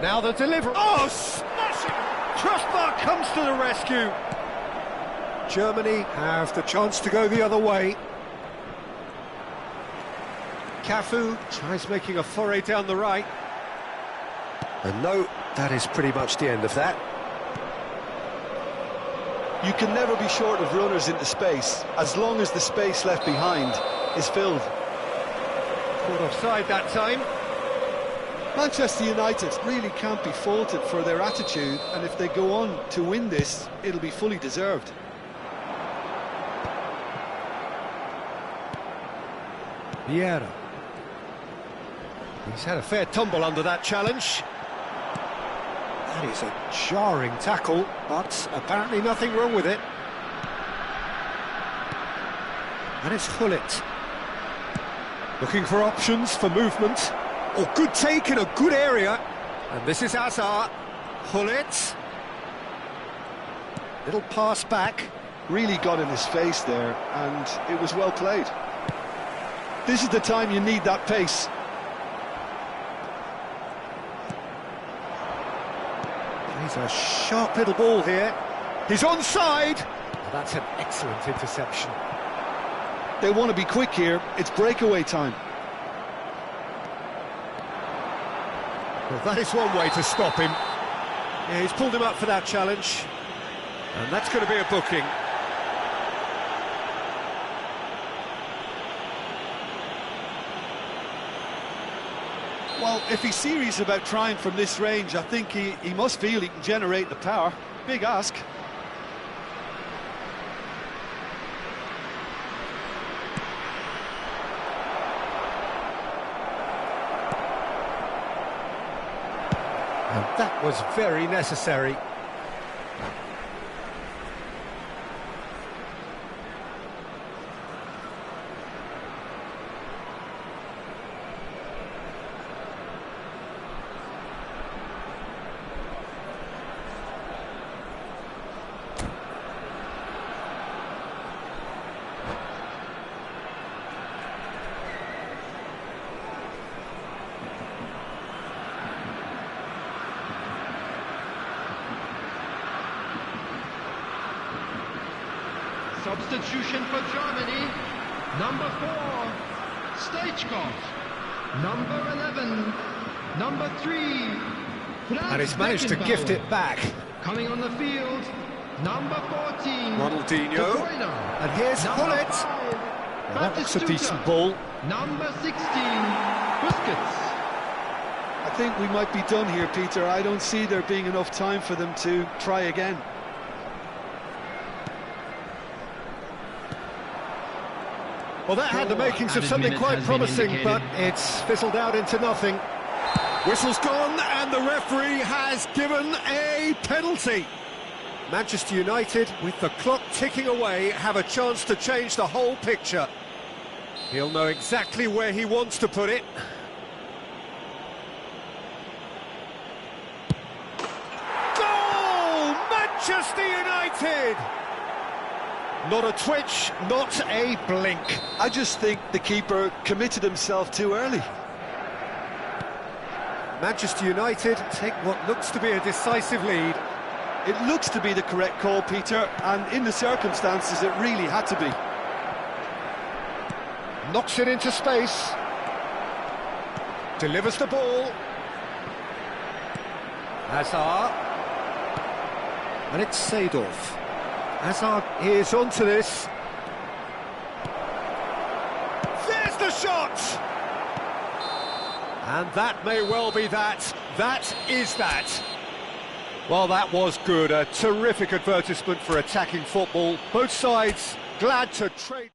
Now the delivery. Oh, smashing! Crossbar comes to the rescue. Germany have the chance to go the other way. Cafu tries making a foray down the right. And no, that is pretty much the end of that. You can never be short of runners into space, as long as the space left behind is filled. Caught offside that time. Manchester United really can't be faulted for their attitude, and if they go on to win this, it'll be fully deserved. Vieira. He's had a fair tumble under that challenge. That is a jarring tackle, but apparently nothing wrong with it. And it's Gullit. Looking for options for movement. Oh, good take in a good area. And this is Hazard. Gullit. Little pass back. Really got in his face there, and it was well played. This is the time you need that pace. He's a sharp little ball here. He's onside. Well, that's an excellent interception. They want to be quick here. It's breakaway time. Well, that is one way to stop him. Yeah, he's pulled him up for that challenge. And that's going to be a booking. Well, if he's serious about trying from this range, I think he must feel he can generate the power. Big ask. And that was very necessary. Substitution for Germany. Number 4, Stoichkov. Number 11, number 3, And he's managed to gift it back. Coming on the field, number 14, Ronaldinho. And here's Gullit. Well, that looks a decent ball. Number 16, Busquets. I think we might be done here, Peter. I don't see there being enough time for them to try again. Well, that had the makings of something quite promising, but it's fizzled out into nothing. Whistle's gone, and the referee has given a penalty. Manchester United, with the clock ticking away, have a chance to change the whole picture. He'll know exactly where he wants to put it. Goal! Manchester United! Not a twitch, not a blink. I just think the keeper committed himself too early. Manchester United take what looks to be a decisive lead. It looks to be the correct call, Peter, and in the circumstances it really had to be. Knocks it into space. Delivers the ball. Hazard. And it's Seedorf. Hazard is onto this. There's the shot! And that may well be that. That is that. Well, that was good. A terrific advertisement for attacking football. Both sides glad to trade.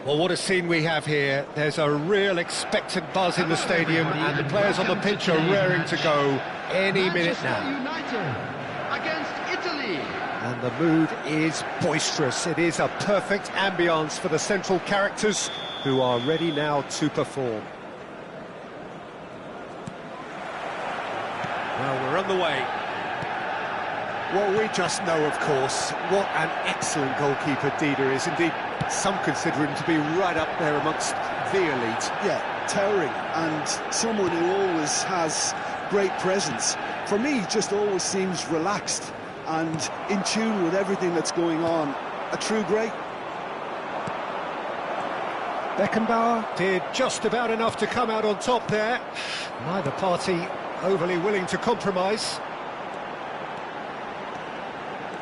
Well, what a scene we have here. There's a real expectant buzz in the stadium, and the players on the pitch are raring to go any minute now. United against Italy. And the mood is boisterous. It is a perfect ambience for the central characters who are ready now to perform. Well, we're on the way. Well, we just know, of course, what an excellent goalkeeper Dida is. Indeed, some consider him to be right up there amongst the elite. Yeah, towering, and someone who always has great presence. For me, just always seems relaxed and in tune with everything that's going on. A true great. Beckenbauer did just about enough to come out on top there. Neither party overly willing to compromise.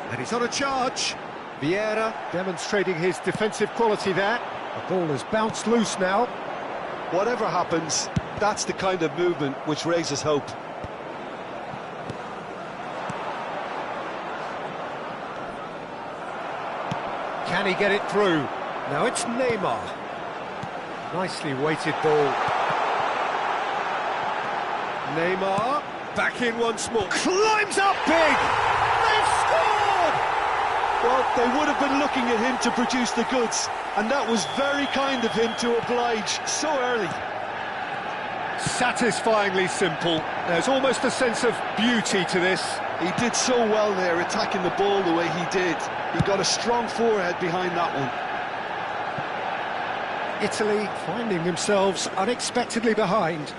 And he's on a charge. Vieira demonstrating his defensive quality there. The ball has bounced loose now. Whatever happens, that's the kind of movement which raises hope. Can he get it through? Now it's Neymar. Nicely weighted ball. Neymar, back in once more. Climbs up big! They've scored! Well, they would have been looking at him to produce the goods, and that was very kind of him to oblige so early. Satisfyingly simple. There's almost a sense of beauty to this. He did so well there, attacking the ball the way he did. He got a strong forehead behind that one. Italy finding themselves unexpectedly behind.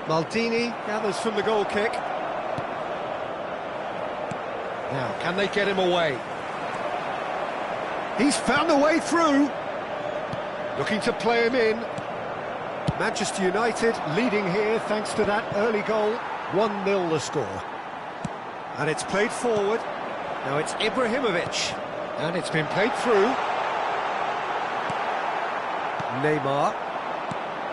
Maldini gathers from the goal kick. Now, can they get him away? He's found a way through. Looking to play him in. Manchester United leading here thanks to that early goal. 1-0 the score. And it's played forward. Now it's Ibrahimovic. And it's been played through. Neymar.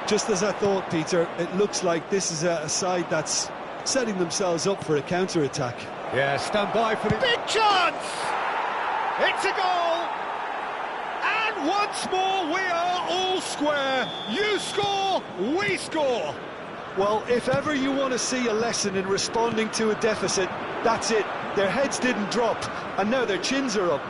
Just as I thought, Peter, it looks like this is a side that's setting themselves up for a counter-attack. Yeah, stand by for the big chance! It's a goal! And once more we are all square. You score, we score. Well, if ever you want to see a lesson in responding to a deficit, that's it. Their heads didn't drop, and now their chins are up.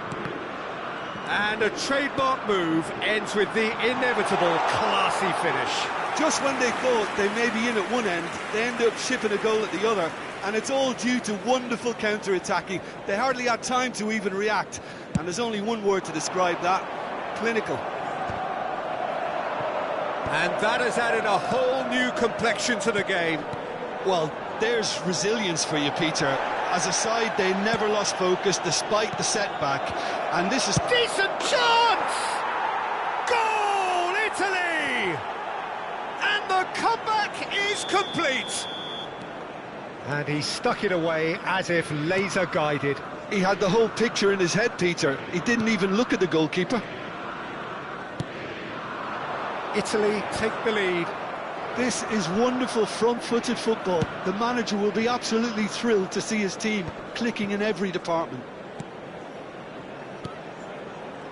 And a trademark move ends with the inevitable classy finish. Just when they thought they may be in at one end, they end up shipping a goal at the other, and it's all due to wonderful counter-attacking. They hardly had time to even react, and there's only one word to describe that: clinical. And that has added a whole new complexion to the game. Well, there's resilience for you, Peter. As a side, they never lost focus despite the setback, and this is... Decent chance! Goal, Italy! And the comeback is complete! And he stuck it away as if laser-guided. He had the whole picture in his head, Peter. He didn't even look at the goalkeeper. Italy take the lead. This is wonderful front-footed football. The manager will be absolutely thrilled to see his team clicking in every department.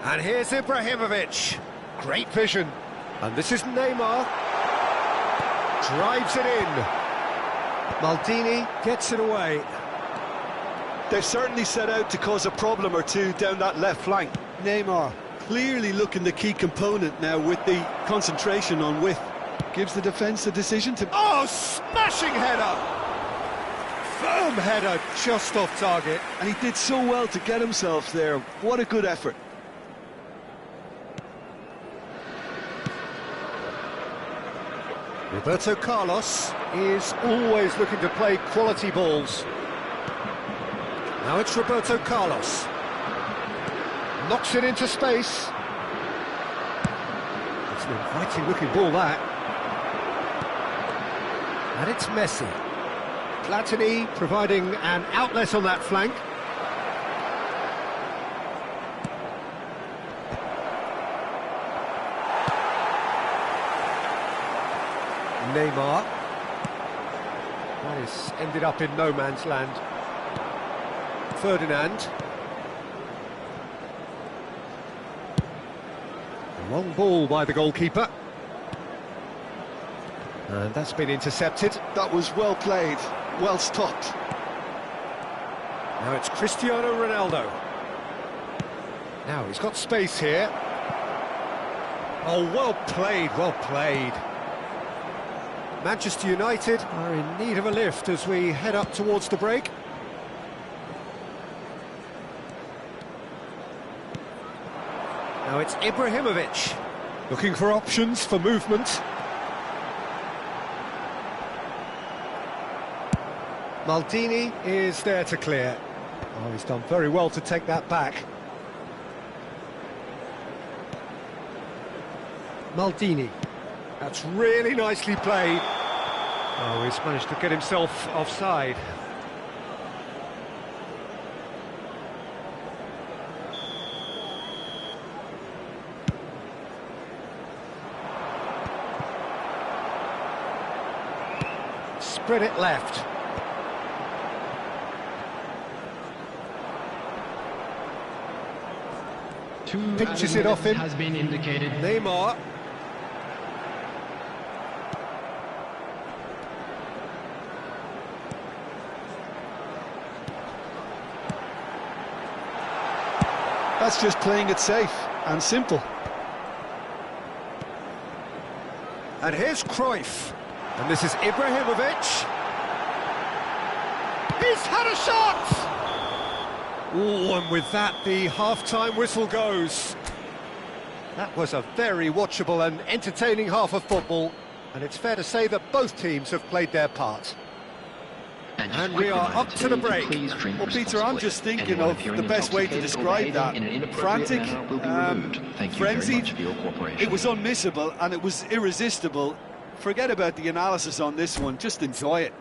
And here's Ibrahimovic. Great vision. And this is Neymar. Drives it in. Maldini gets it away. They've certainly set out to cause a problem or two down that left flank. Neymar clearly looking the key component now with the concentration on width. Gives the defence a decision to... Oh, smashing header! Firm header, just off target. And he did so well to get himself there. What a good effort. Roberto Carlos is always looking to play quality balls. Now it's Roberto Carlos. Knocks it into space. It's an inviting looking ball, that. And it's Messi. Platini providing an outlet on that flank. Neymar. That is ended up in no man's land. Ferdinand. Long ball by the goalkeeper. And that's been intercepted. That was well played, well stopped. Now it's Cristiano Ronaldo. Now he's got space here. Oh, well played, well played. Manchester United are in need of a lift as we head up towards the break. Now it's Ibrahimovic, looking for options for movement. Maldini is there to clear. Oh, he's done very well to take that back. Maldini. That's really nicely played. Oh, he's managed to get himself offside. Spread it left. Pitches it off him. Has been indicated. Neymar. That's just playing it safe and simple. And here's Cruyff. And this is Ibrahimovic. He's had a shot! Oh, and with that, the half-time whistle goes. That was a very watchable and entertaining half of football, and it's fair to say that both teams have played their part. And we are up to the break. Well, Peter, I'm just thinking of the best way to describe that. Frantic, frenzied, it was unmissable and it was irresistible. Forget about the analysis on this one, just enjoy it.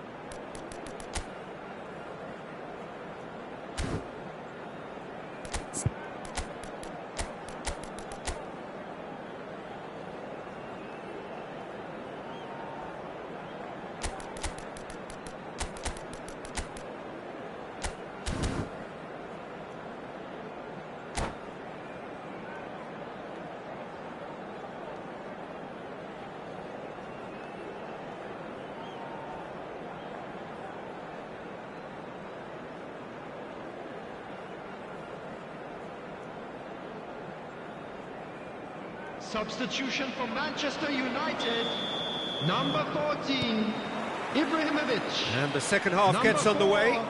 Substitution for Manchester United, number 14, Ibrahimovic. And the second half gets underway.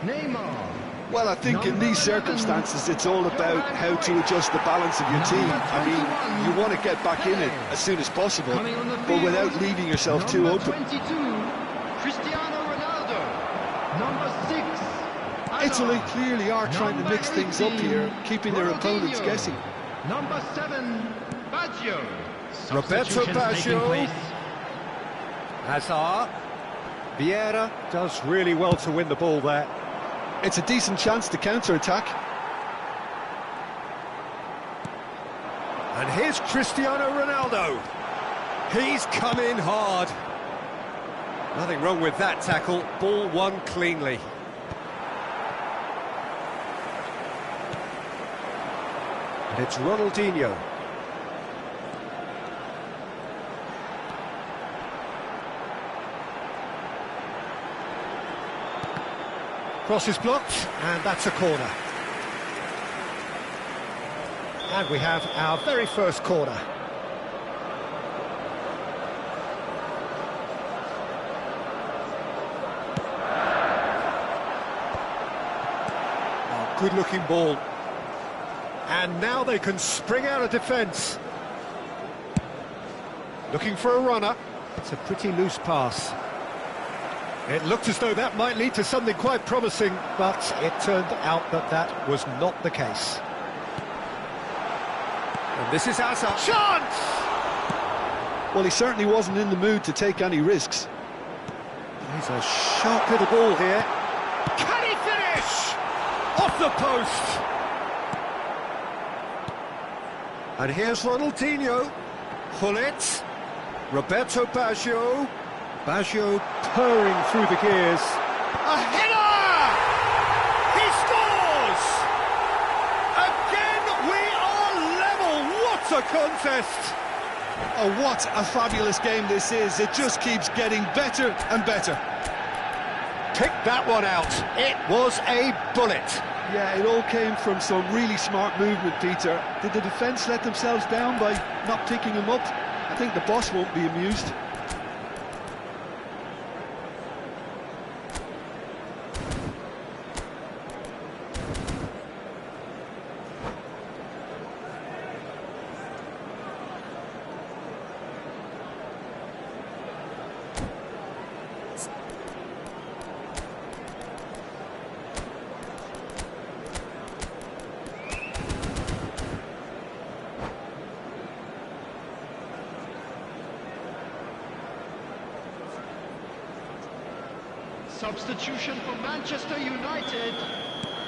Neymar. Well, I think in these circumstances it's all about how to adjust the balance of your team. I mean, you want to get back in it as soon as possible, but without leaving yourself too open. 22, Cristiano Ronaldo. Number 6, Italy clearly are trying to mix things up here, keeping their opponents guessing. Number 7, Baggio. Roberto Baggio. Hazard. Vieira does really well to win the ball there. It's a decent chance to counter-attack. And here's Cristiano Ronaldo. He's come in hard. Nothing wrong with that tackle. Ball won cleanly. And it's Ronaldinho. Cross is blocked, and that's a corner. And we have our very first corner. Oh, good-looking ball. And now they can spring out of defence. Looking for a runner. It's a pretty loose pass. It looked as though that might lead to something quite promising, but it turned out that that was not the case. And this is Hazard. Chance! Well, he certainly wasn't in the mood to take any risks. He's a sharp little ball here. Can he finish? Off the post! And here's Ronaldinho. Hullet. Roberto Baggio. Baggio purring through the gears. A header! He scores! Again, we are level. What the contest. Oh, what a fabulous game this is. It just keeps getting better and better. Picked that one out. It was a bullet. Yeah, it all came from some really smart movement, Peter. Did the defence let themselves down by not picking him up? I think the boss won't be amused. Substitution for Manchester United.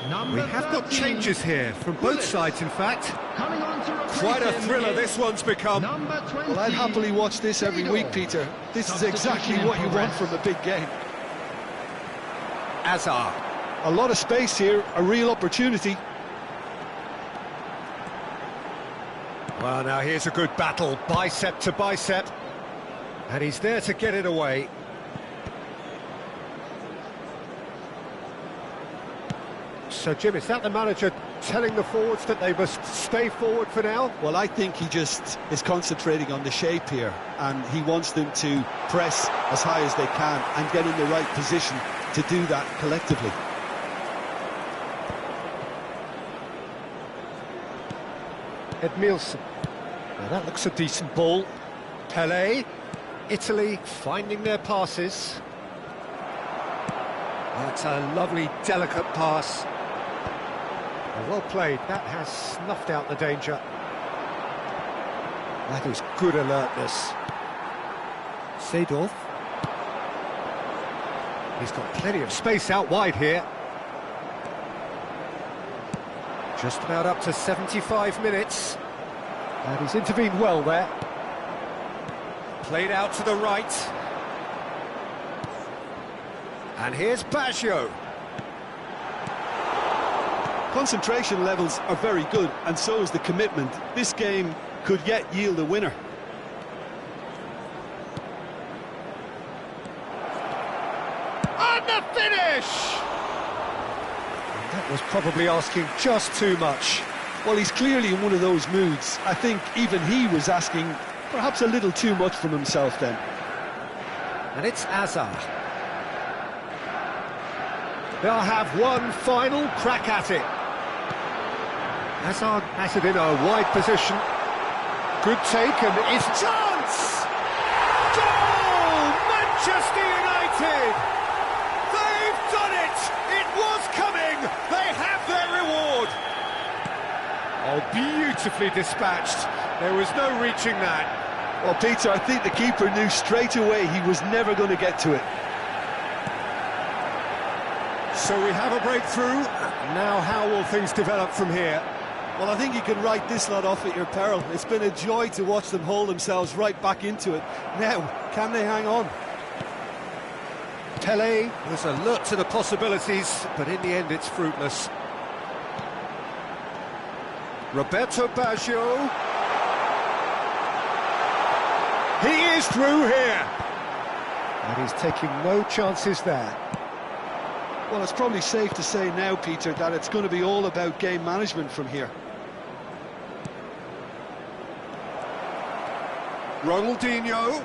Number We have got 13. changes here, from both sides in fact. Coming on to replace Quite a him thriller is this one's become. Number 20. Well, I'd happily watch this every week, Peter. This is exactly what you want from a big game. Azar. A lot of space here, a real opportunity. Well, now here's a good battle, bicep to bicep. And he's there to get it away. So, Jim, is that the manager telling the forwards that they must stay forward for now? Well, I think he just is concentrating on the shape here, and he wants them to press as high as they can and get in the right position to do that collectively. Edmilson. Now that looks a decent ball. Pelé. Italy finding their passes. That's a lovely, delicate pass. Well played. That has snuffed out the danger. That is good alertness. Seedorf. He's got plenty of space out wide here. Just about up to 75 minutes. And he's intervened well there. Played out to the right. And here's Baggio. Concentration levels are very good, and so is the commitment. This game could yet yield a winner. And the finish! And that was probably asking just too much. Well, he's clearly in one of those moods. I think even he was asking perhaps a little too much from himself then. And it's Azar. They'll have one final crack at it. Hazard has it in a wide position. Good take, and it's chance! Goal! Manchester United! They've done it! It was coming! They have their reward! Oh, beautifully dispatched. There was no reaching that. Well, Peter, I think the keeper knew straight away he was never going to get to it. So we have a breakthrough. Now how will things develop from here? Well, I think you can write this lot off at your peril. It's been a joy to watch them hold themselves right back into it. Now, can they hang on? Pelé was alert to the possibilities, but in the end it's fruitless. Roberto Baggio. He is through here. And he's taking no chances there. Well, it's probably safe to say now, Peter, that it's going to be all about game management from here. Ronaldinho.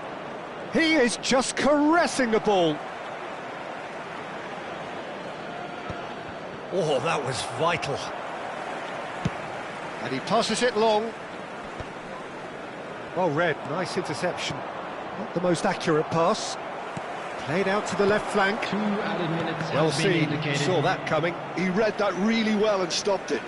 He is just caressing the ball. Oh, that was vital. And he passes it long. Well read, nice interception. Not the most accurate pass. Played out to the left flank. 2 added minutes Well has been seen, indicated. saw that coming. He read that really well and stopped it.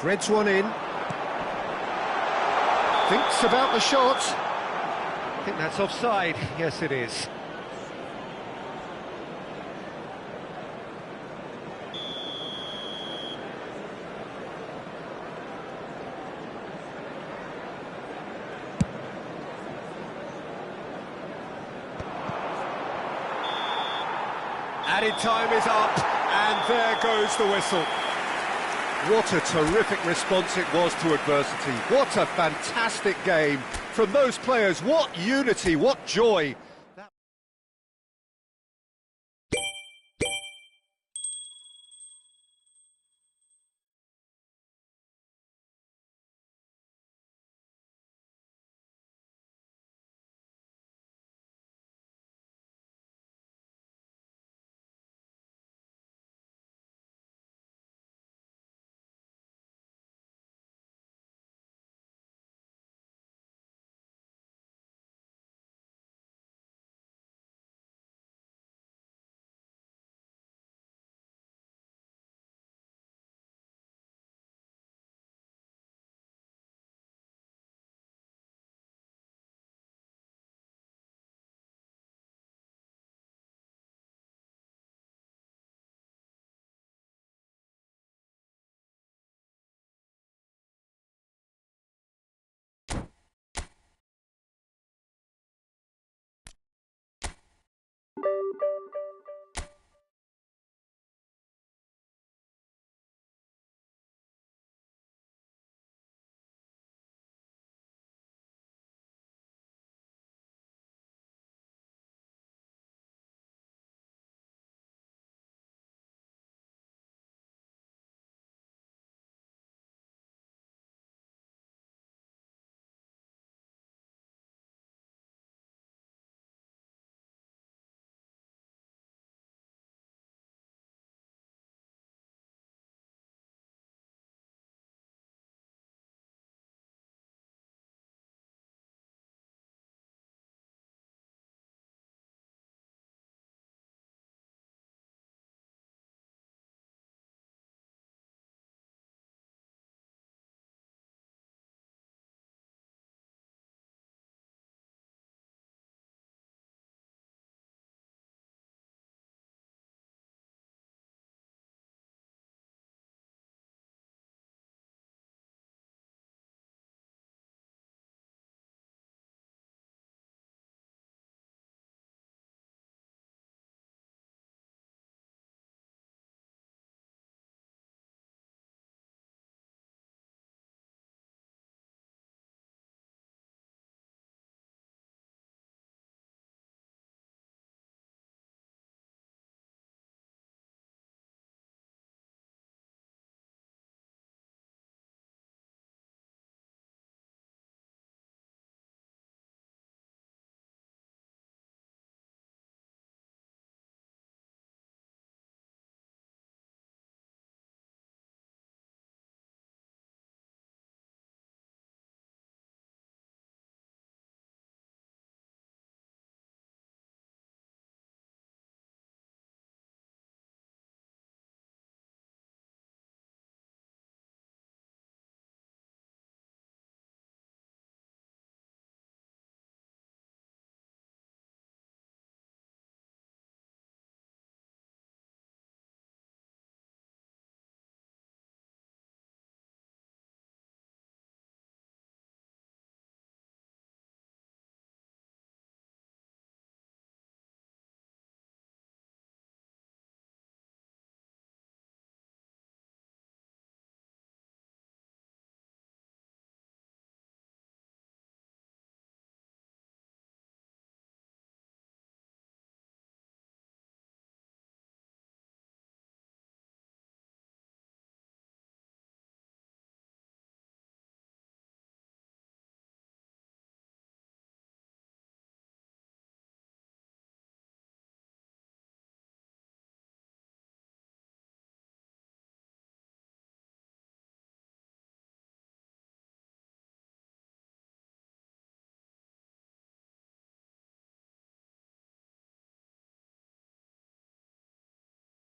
Threads one in. Thinks about the shot. I think that's offside. Yes, it is. Added time is up, and there goes the whistle. What a terrific response it was to adversity. What a fantastic game from those players. What unity, what joy.